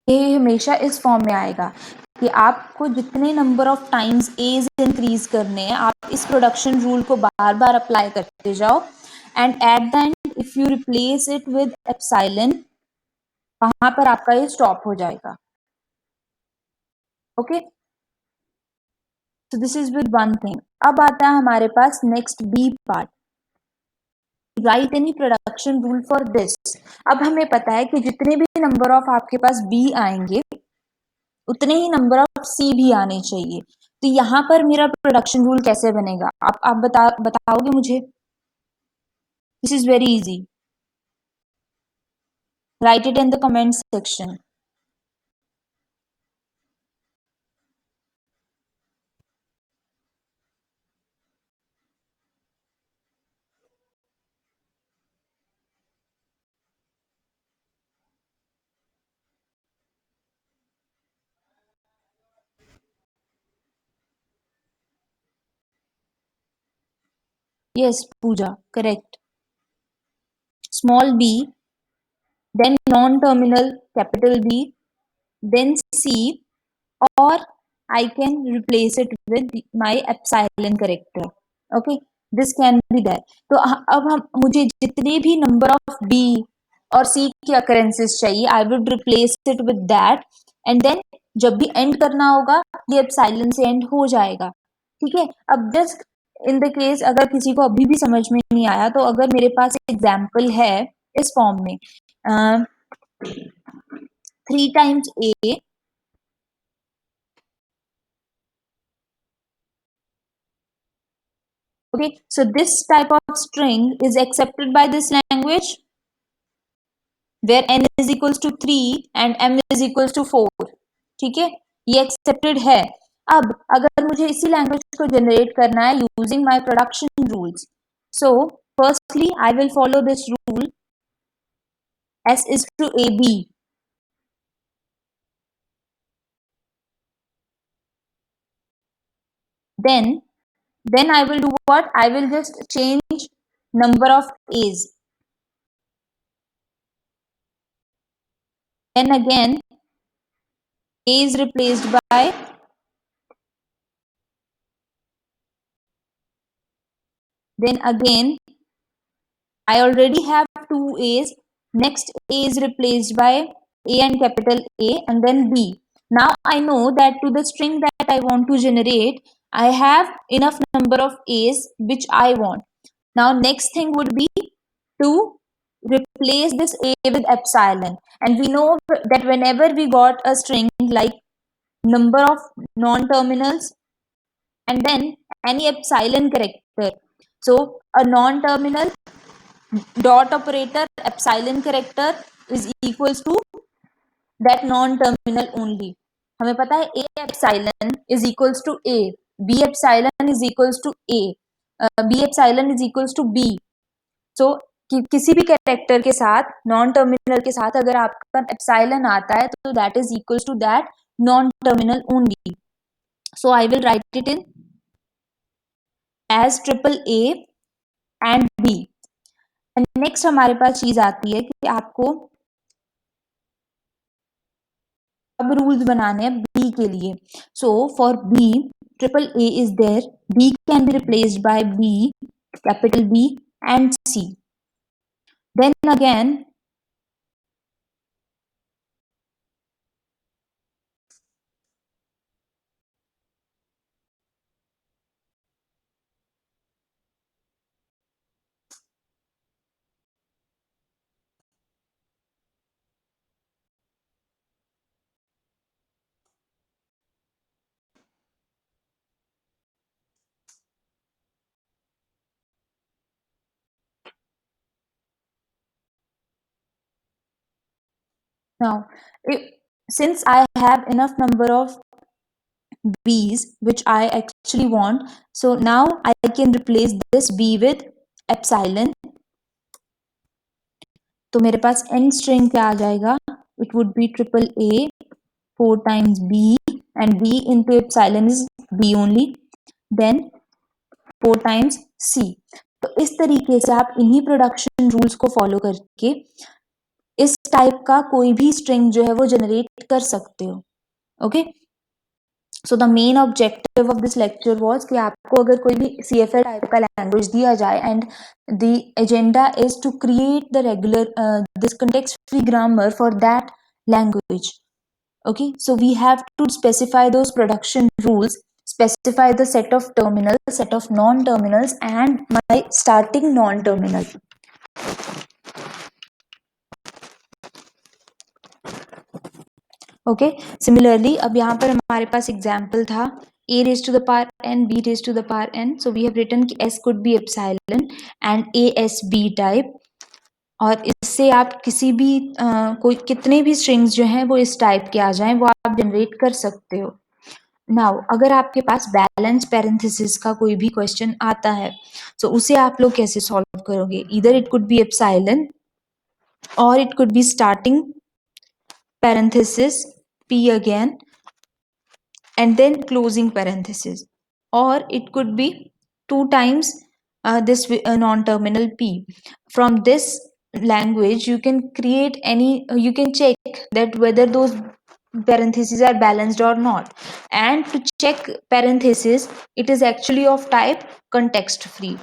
ये हमेशा इस फॉर्म में आएगा कि आपको जितने number of times as increase करने हैं, आप इस प्रोडक्शन रूल को बार बार अप्लाई करते जाओ, and at the end if you replace it with epsilon, वहां पर आपका ये स्टॉप हो जाएगा. Okay, so this is with one thing. अब आता है हमारे पास next B part, right any production rule for this. अब हमें पता है कि जितने भी नंबर ऑफ आपके पास बी आएंगे उतने ही नंबर ऑफ सी भी आने चाहिए. तो यहाँ पर मेरा प्रोडक्शन रूल कैसे बनेगा, आप बताओगे मुझे? This is very easy. Right it in the comment section. Yes, Pooja, correct. Small b, then non-terminal capital B, then C, or I can replace it with my epsilon character. Okay, this can be there. तो अब हम मुझे जितने भी number of B और C की occurrences चाहिए, I would replace it with that, and then जब भी end करना होगा ये epsilon से end हो जाएगा. ठीक है, अब just in the case अगर किसी को अभी भी समझ में नहीं आया, तो अगर मेरे पास example है इस form में 3 times A. Okay, so this type of string is accepted by this language where n is equals to 3 and m is equals to 4. ठीक है, ये accepted है. अब अगर मुझे इसी लैंग्वेज को जनरेट करना है using my production rules, so firstly I will follow this rule s is to ab. Then I will do what? I will just change number of a's. Then again a is replaced by, then again I already have two a's. Next a is replaced by a and capital A, and then b. Now I know that to the string that I want to generate, I have enough number of a's which I want. Now next thing would be to replace this a with epsilon, and we know that whenever we got a string like number of non-terminals and then any epsilon character, so a non-terminal dot operator epsilon character is equals to that non-terminal only. हमें पता है a epsilon is equals to a, b epsilon is equals to a, b epsilon is equals to b. so किसी भी कैरेक्टर के साथ नॉन टर्मिनल के साथ अगर आपका एप्सिलॉन आता है तो that is equals to that non terminal only. So I will write it in as triple A and B. Next हमारे पास चीज आती है कि आपको अब रूल्स बनाने हैं बी के लिए. So for B triple A is there, B can be replaced by B, capital B and C. Then again now since I have enough number of b's which I actually want, so now I can replace this b with epsilon. तो मेरे पास n string क्या आ जाएगा? It would be triple a 4 times b, and b into epsilon is b only, then 4 times c. तो इस तरीके से आप इन्हीं प्रोडक्शन रूल्स को फॉलो करके इस टाइप का कोई भी स्ट्रिंग जो है वो जनरेट कर सकते हो। Okay, so the main objective of this lecture was कि आपको अगर कोई भी CFL टाइप का लैंग्वेज दिया जाए and the agenda is to create the regular this context free grammar for that language. Okay, so we have to specify those production rules, specify the set of terminals, set of non-terminals, and my starting non-terminal. Okay, similarly अब यहाँ पर हमारे पास एग्जाम्पल था a raised to the power n, b raised to the power n. So we have written कि s could be epsilon and a s b type. और इससे आप किसी भी कोई कितने भी स्ट्रिंग्स जो हैं वो इस टाइप के आ जाएं वो आप जनरेट कर सकते हो। नाउ अगर आपके पास बैलेंस पैरेंथेसिस का कोई भी क्वेश्चन आता है तो उसे आप लोग कैसे सॉल्व करोगे? Either it could be epsilon और it could be starting parenthesis p again and then closing parenthesis, or it could be 2 times this non-terminal p. From this language you can create any you can check that whether those parentheses are balanced or not, and to check parenthesis it is actually of type context free.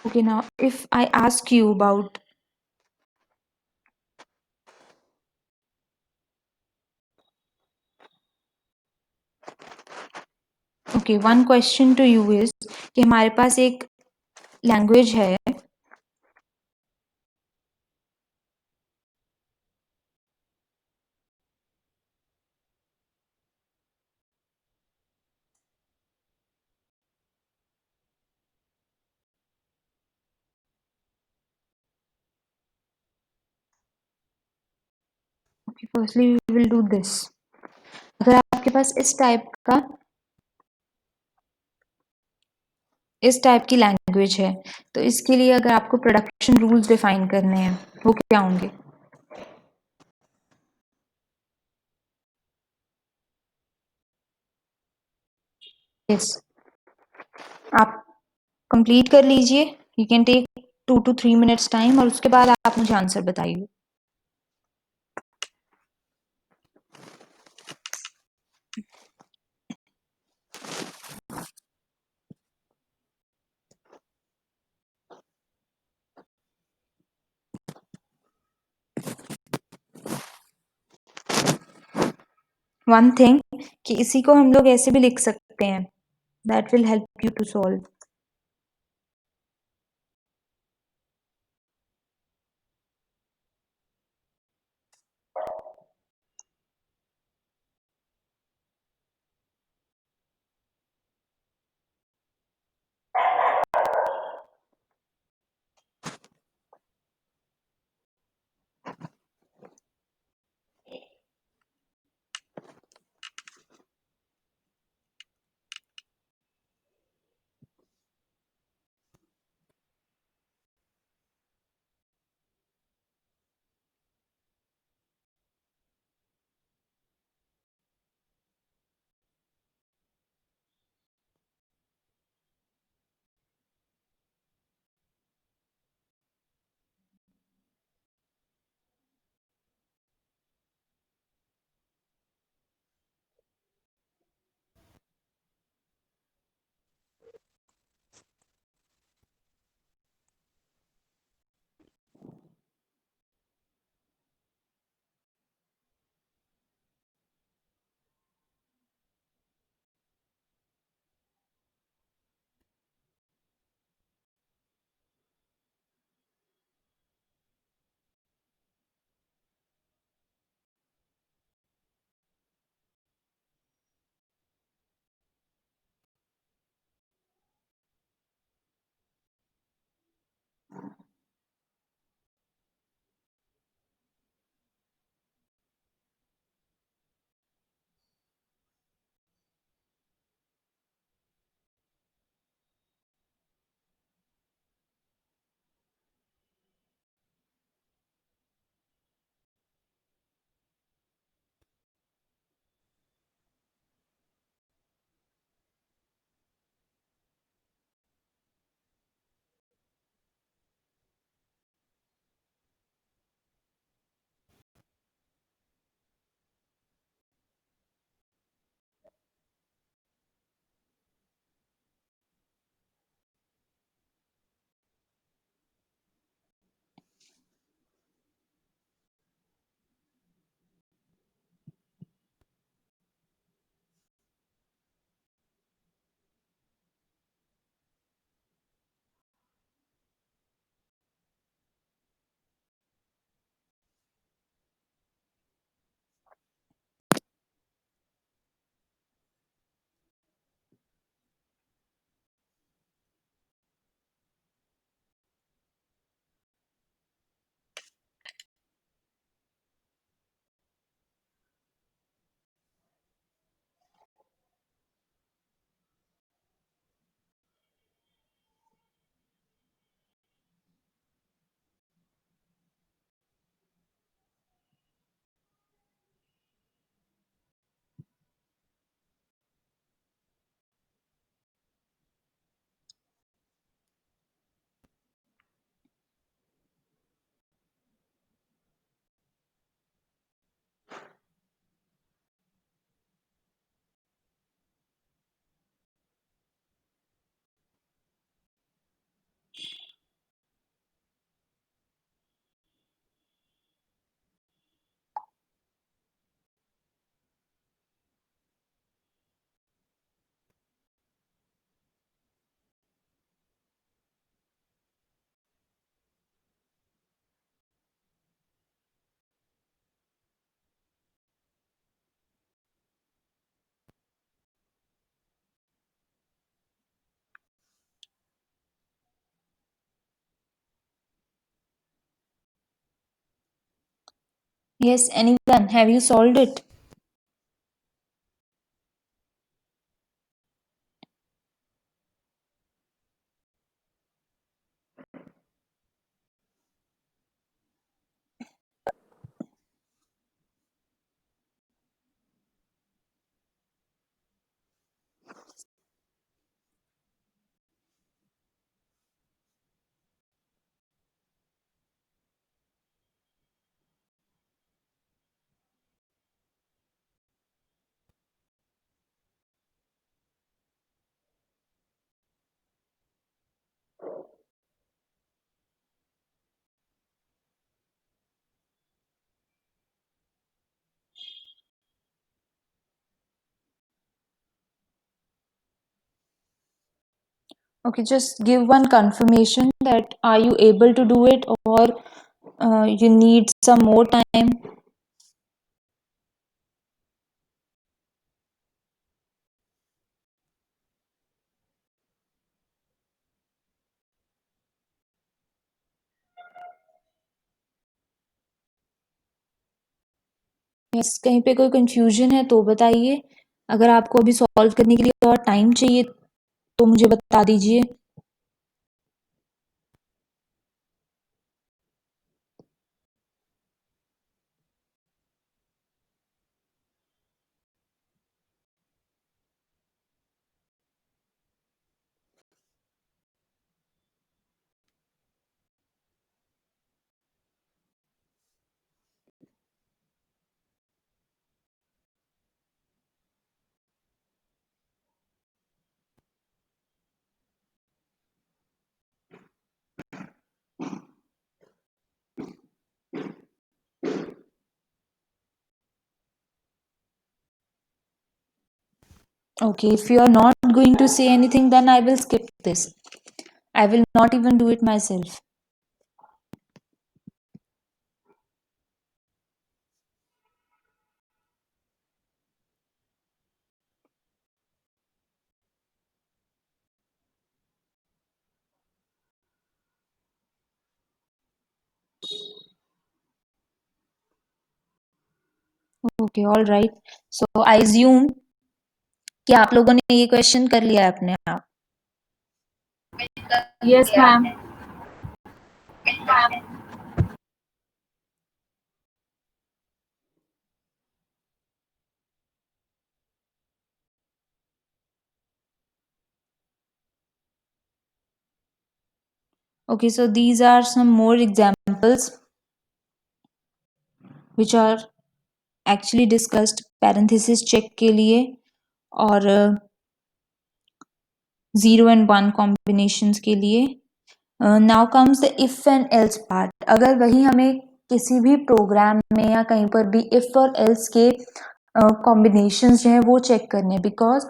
Okay, now if I ask you about okay, one question to you is कि हमारे पास एक लैंग्वेज है okay, firstly we will do this. अगर आपके पास इस टाइप की लैंग्वेज है तो इसके लिए अगर आपको प्रोडक्शन रूल्स डिफाइन करने हैं वो क्या होंगे? यस, आप कंप्लीट कर लीजिए, you can take 2 to 3 minutes time और उसके बाद आप मुझे आंसर बताइए। वन थिंग कि इसी को हम लोग ऐसे भी लिख सकते हैं, that will help you to solve. Yes, anyone, have you solved it? Okay, just give one confirmation that are you able to do it, or you need some more time. Yes, कहीं पे कोई कंफ्यूजन है तो बताइए। अगर आपको अभी सॉल्व करने के लिए और टाइम चाहिए तो मुझे बता दीजिए। Okay, if you are not going to say anything, then I will skip this. I will not even do it myself. Okay, all right. So I assume कि आप लोगों ने ये क्वेश्चन कर लिया है अपने आप। Yes, ma'am. Okay, so these are some more examples which are actually discussed parenthesis check के लिए और 0 and 1 combinations के लिए। Now comes the if and else part. अगर वही हमें किसी भी प्रोग्राम में या कहीं पर भी इफ और एल्स के कॉम्बिनेशंस जो हैं वो चेक करने हैं, बिकॉज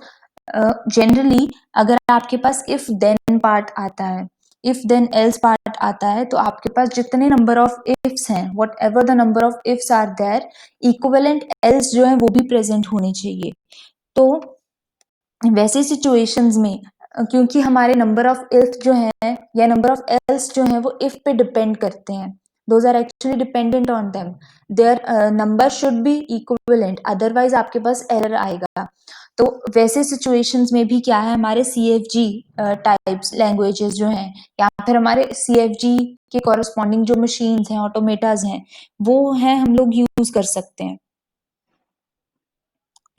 जनरली अगर आपके पास इफ देन पार्ट आता है, इफ देन एल्स पार्ट आता है, तो आपके पास जितने नंबर ऑफ इफ्स हैं, whatever the number of ifs are there, equivalent else जो है वो भी प्रेजेंट होने चाहिए। तो वैसे सिचुएशंस में क्योंकि हमारे नंबर ऑफ इफ जो है या नंबर ऑफ एल्स जो है वो इफ पे डिपेंड करते हैं, those are actually dependent on them, their number should be equivalent, otherwise आपके पास एरर आएगा। तो वैसे सिचुएशंस में भी क्या है, हमारे CFG टाइप्स लैंग्वेजेस जो हैं या फिर हमारे CFG के कॉरस्पॉन्डिंग जो मशीन्स हैं, ऑटोमेटाज हैं, वो हैं हम लोग यूज कर सकते हैं।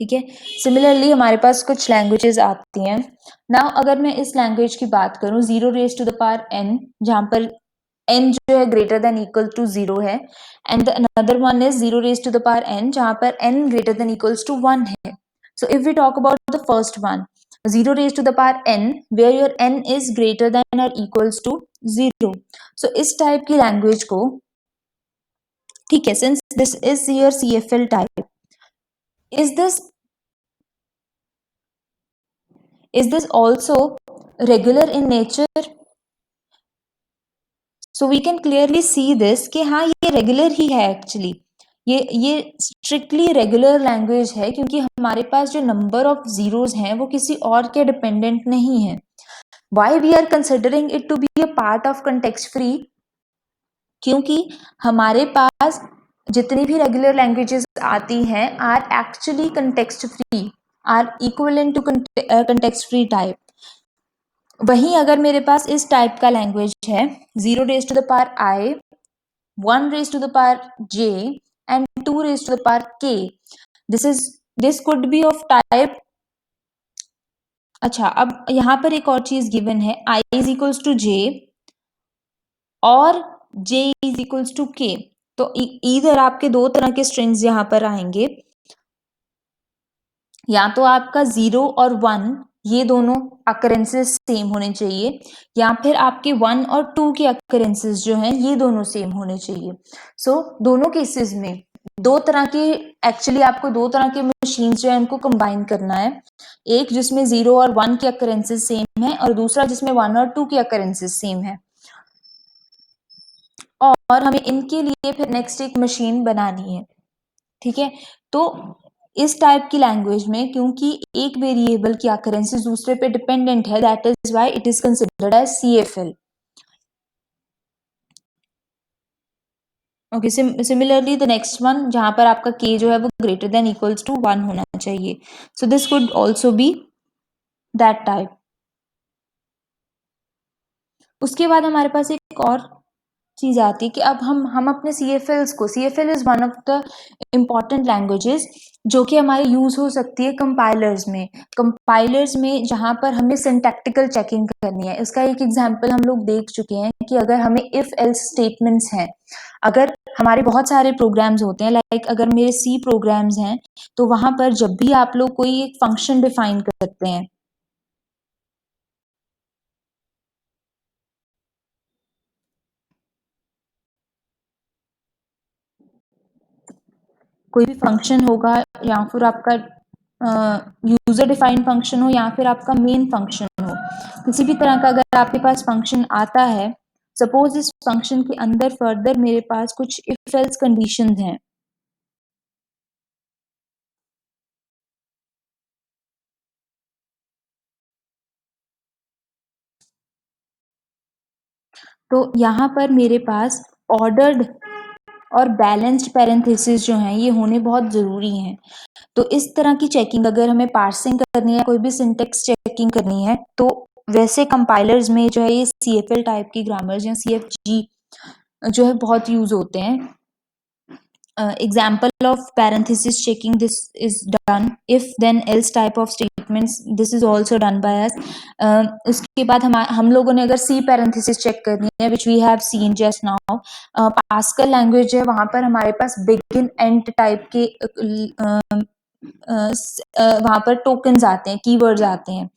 ठीक है, सिमिलरली हमारे पास कुछ लैंग्वेजेस आती हैं। नाउ अगर मैं इस लैंग्वेज की बात करूं 0 raise to the power n, जहां पर n जो है ग्रेटर देन इक्वल टू 0 है, and another one is 0 raise to the power n जहां पर n greater than equals to 1 है। So if we talk about the first one 0 raise to the power n where your n is greater than और इक्वल्स टू 0, सो इस टाइप की लैंग्वेज को, ठीक है, since this is your CFL type, is this is this also regular in nature? So we can clearly see this कि हाँ ये regular ही है actually, ये strictly regular language है, क्योंकि हमारे पास जो number of zeros हैं वो किसी और के dependent नहीं है। Why we are considering it to be a part of context free? क्योंकि हमारे पास जितनी भी रेगुलर लैंग्वेजेस आती हैं are actually context free, are equivalent to context free type. वहीं अगर मेरे पास इस टाइप का लैंग्वेज है 0 raised to the power I, 1 raised to the power j and 2 raised to the power k, this could be of type। अच्छा, अब यहाँ पर एक और चीज गिवन है I is equals to j और j is equals to k। तो इधर आपके दो तरह के स्ट्रिंग्स यहाँ पर आएंगे, या तो आपका 0 और 1 ये दोनों अकरेंसेस सेम होने चाहिए, या फिर आपके 1 और 2 के अकरेंसेस जो हैं ये दोनों सेम होने चाहिए। सो दोनों केसेस में दो तरह के, एक्चुअली आपको दो तरह के मशीन्स जो है उनको कंबाइन करना है, एक जिसमें 0 और 1 के अकरेंसेस सेम है और दूसरा जिसमें 1 और 2 के अकरेंसेस सेम है, और हमें इनके लिए फिर नेक्स्ट एक मशीन बनानी है। ठीक है, तो इस टाइप की लैंग्वेज में क्योंकि एक वेरिएबल की अकरेंसेस दूसरे पे डिपेंडेंट है, that is why it is considered as CFL। Okay, similarly the next one जहां पर आपका k जो है वो ग्रेटर देन इक्वल्स टू 1 होना चाहिए, so this could also be that type. उसके बाद हमारे पास एक और चीज आती है कि अब हम अपने CFLs को, CFL is one of the important languages जो कि हमारे यूज हो सकती है कंपाइलर्स में जहां पर हमें सिंटैक्टिकल चेकिंग करनी है। इसका एक एग्जांपल हम लोग देख चुके हैं कि अगर हमें इफ एल्स स्टेटमेंट्स हैं, अगर हमारे बहुत सारे प्रोग्राम्स होते हैं, लाइक अगर मेरे C प्रोग्राम्स हैं, तो वहां पर जब भी आप लोग कोई एक फंक्शन डिफाइन करते हैं, कोई भी फंक्शन होगा या फिर आपका यूजर डिफाइंड फंक्शन हो या फिर आपका मेन फंक्शन हो, किसी भी तरह का अगर आपके पास फंक्शन आता है, सपोज इस फंक्शन के अंदर फर्दर मेरे पास कुछ इफ एल्स कंडीशंस हैं, तो यहाँ पर मेरे पास ऑर्डर्ड और बैलेंस्ड पैरेंथेसिस जो हैं ये होने बहुत ज़रूरी हैं। तो इस तरह की चेकिंग अगर हमें पार्सिंग करनी है, कोई भी सिंटेक्स चेकिंग करनी है, तो वैसे कंपाइलर्स में जो है ये CFL टाइप की ग्रामर्स या CFG जो है बहुत यूज होते हैं। Example of parenthesis checking, this is done if then else type of statements, this is also done by us। उसके बाद हम लोगों ने अगर C parenthesis चेक करनी है, which we have seen just now, pascal language है, वहां पर हमारे पास बिगिन एंड टाइप के वहां पर टोकन्स आते हैं, कीवर्ड्स आते हैं,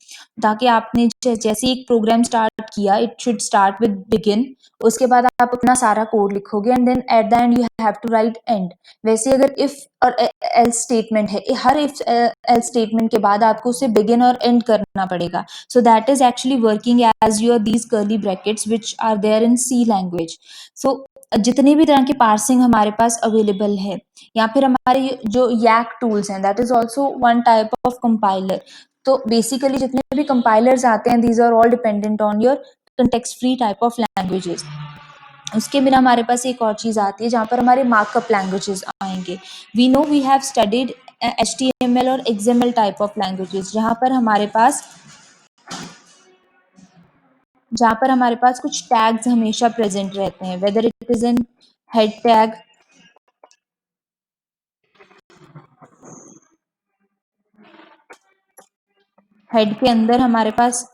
ताकि आपने जैसे एक प्रोग्राम स्टार्ट किया, it should start with begin, उसके बाद आप अपना सारा कोड लिखोगे and then at the end you have to write end. वैसे अगर इफ और एल्स स्टेटमेंट है, हर इफ एल्स स्टेटमेंट के बाद आपको उसे बिगिन और एंड करना पड़ेगा, so that is actually working as your these curly brackets which are there in C language. So जितनी भी तरह की पार्सिंग हमारे पास अवेलेबल है, या फिर हमारे जो YAC टूल्स हैं, that is also one type of compiler. तो बेसिकली जितने भी कंपाइलर्स आते हैं, these are all dependent on your context free type of languages. उसके बिना हमारे पास एक और चीज आती है जहां पर हमारे मार्कअप लैंग्वेजेस आएंगे। We know we have studied HTML और XML टाइप ऑफ लैंग्वेजेस, जहां पर हमारे पास कुछ टैग्स हमेशा प्रेजेंट रहते हैं, whether it is in head tag, head के अंदर हमारे पास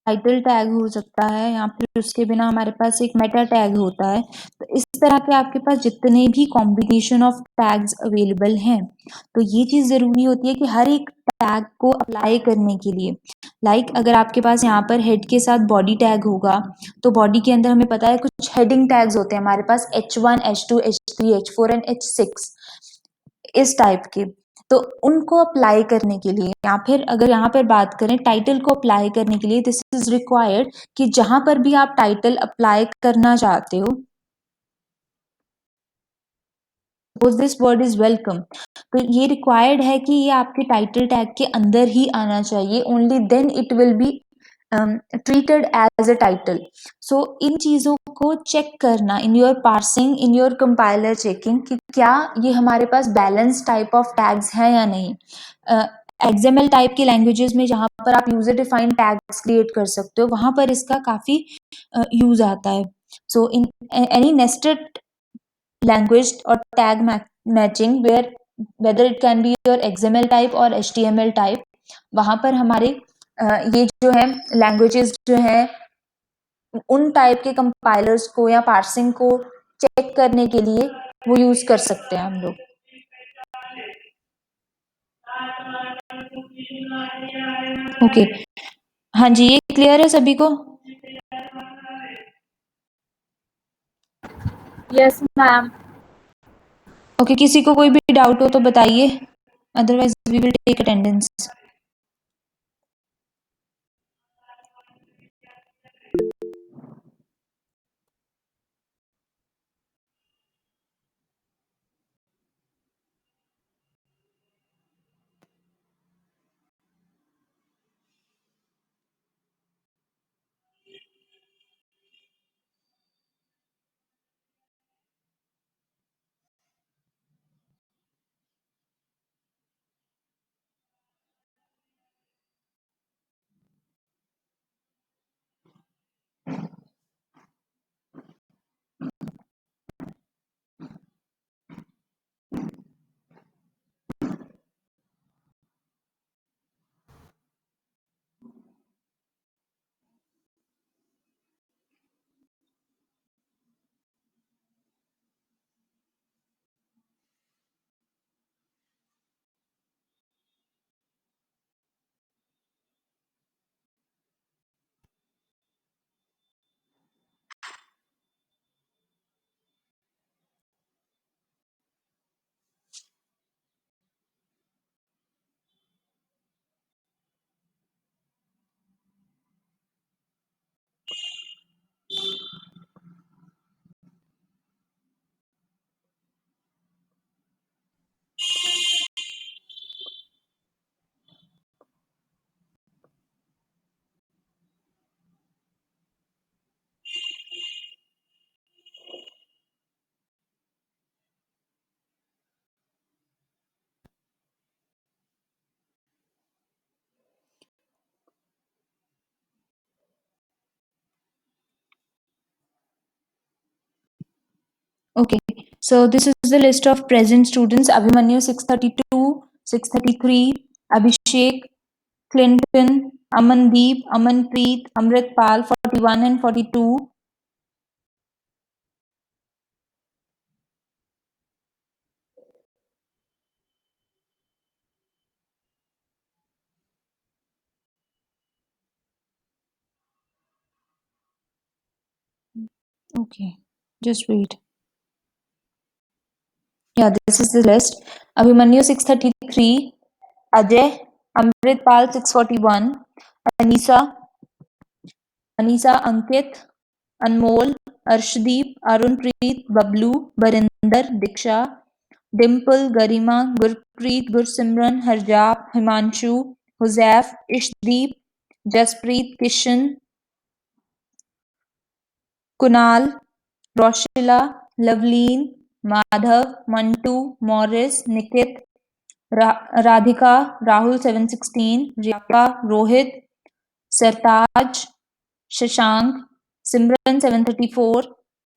टाइटल टैग हो सकता है, या फिर उसके बिना हमारे पास एक मेटा टैग होता है। तो इस तरह के आपके पास जितने भी कॉम्बिनेशन ऑफ टैग्स अवेलेबल हैं, तो ये चीज़ ज़रूरी होती है कि हर एक टैग को अप्लाई करने के लिए, लाइक अगर आपके पास यहाँ पर हेड के साथ बॉडी टैग होगा, तो बॉडी के अंदर हमें पता है कुछ हेडिंग टैग्स होते हैं हमारे पास, H1 H2 H3 H4 and H6 इस टाइप के। तो उनको अप्लाई करने के लिए, या फिर अगर यहाँ पर बात करें टाइटल को अप्लाई करने के लिए, दिस इज रिक्वायर्ड कि जहां पर भी आप टाइटल अप्लाई करना चाहते हो, suppose this word is welcome, तो ये रिक्वायर्ड है कि ये आपके टाइटल टैग के अंदर ही आना चाहिए, only then it will be treated as a title. So इन चीज़ों को चेक करना in your parsing, in your compiler checking, कि क्या ये हमारे पास बैलेंस टाइप ऑफ टैग्स हैं या नहीं. XML टाइप की लैंग्वेजेस में जहाँ पर आप यूजर डिफाइंड टैग्स क्रिएट कर सकते हो, वहाँ पर इसका काफ़ी यूज आता है. So in any nested language or tag matching where whether it can be your XML type और HTML type, वहाँ पर हमारे ये जो है लैंग्वेजेस जो है उन टाइप के कंपाइलर्स को या पार्सिंग को चेक करने के लिए वो यूज कर सकते हैं हम लोग. ओके, हाँ जी, ये क्लियर है सभी को? Yes ma'am. ओके, किसी को कोई भी डाउट हो तो बताइए, otherwise we will take attendance. Okay, so this is the list of present students. Abhimanyu 632, 633, Abhishek, Clinton, Amandeep, Amanpreet, Amritpal 41 and 42. Okay, just wait. Yeah, this is the list. Abhimanyu 633, Ajay, Amritpal 641, Anisa, Ankit, Anmol, Arshdeep, Arunpreet, Bablu, Barinder, Diksha, Dimple, Garima, Gurpreet, Gursimran, Harjap, Himanshu, Huzaif, Ishdeep, Jaspreet, Kishan, Kunal, Roshila, Loveleen, Madhav, Mantu, Morris, Nikit, Radhika, Rahul 716, Riaka, Rohit, Sartaj, Shashank, Simran 734,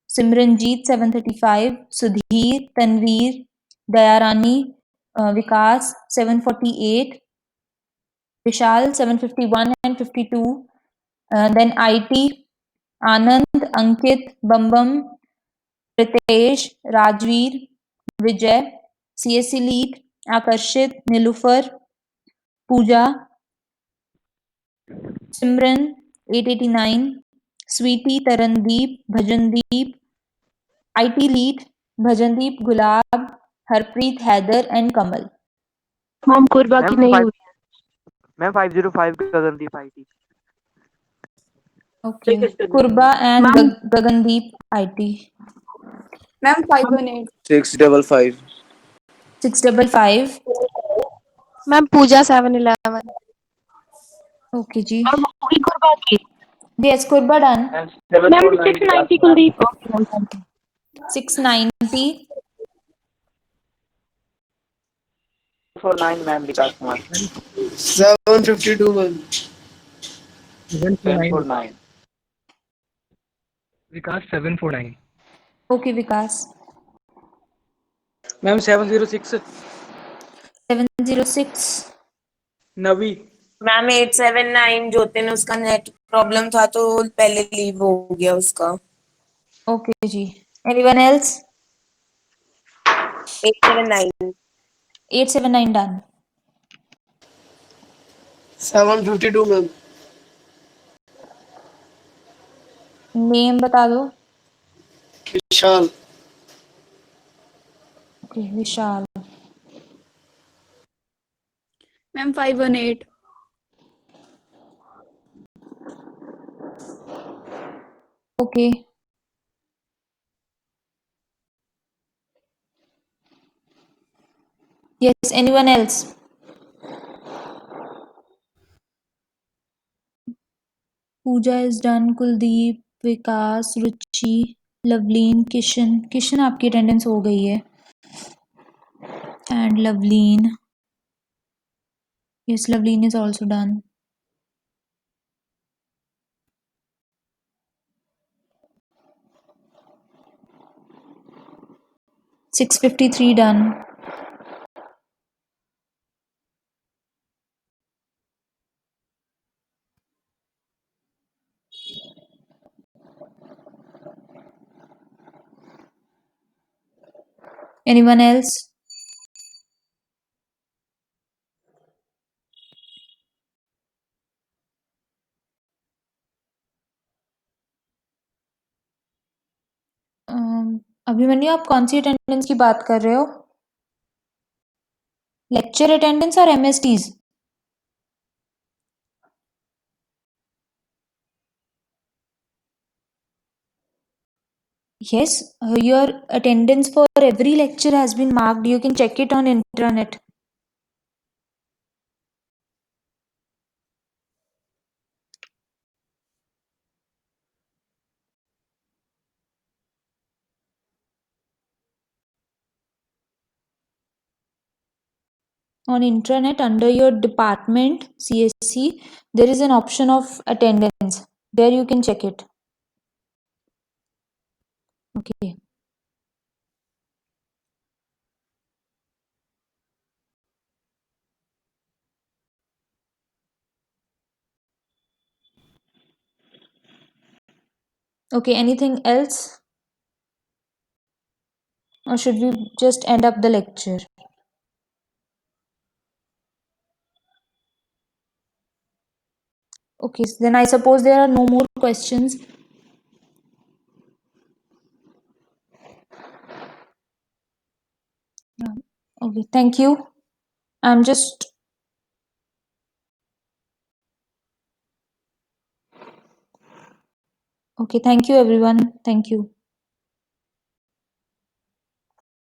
Simranjeet 735, Sudhir, Tanveer, Dayarani, Vikas 748, Vishal 751 and 52, then IT, Anand, Ankit, Bambam, Pritesh, Rajveer, Vijay, CSC Lead, Akarshit, Nilufar, Pooja, Simran 889, Sweetie, Tarandeep, Bhajandeep, IT Lead, Bhajandeep, Gulab, Harpreet, Haider and Kamal. Ma'am Kurba की नहीं हुई. Ma'am 505 Gagandeep IT. Okay. Kurba and Gagandeep IT. Ma'am 518। 655. 655. Ma'am Pooja 711। Okay ji. Ma'am होगी कुर्बाकी। Yes, Kurba done. Ma'am 690 Kuldeep. Okay ma'am thank you. 690. 49 ma'am Vikas Kumar 752, ma'am. 749 749 Vikas 749 Okay, Vikas. Ma'am 706 706. नवी मैम 879 ज्योतिन, उसका नेट प्रॉब्लम था तो पहले लीव हो गया उसका। Okay जी. Anyone else? 879 879 done. 752, ma'am. Name बता दो. Vishal. Okay, Vishal. Ma'am 518। Okay. Yes, anyone else? Pooja is done. Kuldeep, Vikas, Ruchi, Loveleen, Kishan. Kishan आपकी अटेंडेंस हो गई है. And Loveleen. Yes, Loveleen is also done. $653 done. Anyone else? Abhimanyu, आप कौन सी अटेंडेंस की बात कर रहे हो? लेक्चर अटेंडेंस और एमएसटीज? Yes, your attendance for every lecture has been marked. You can check it on intranet. On intranet, under your department CSC, there is an option of attendance. There you can check it. Okay. Okay, anything else? Or should we just end up the lecture? Okay, then I suppose there are no more questions. Yeah. Okay, thank you. I'm just okay. Thank you, everyone. Thank you.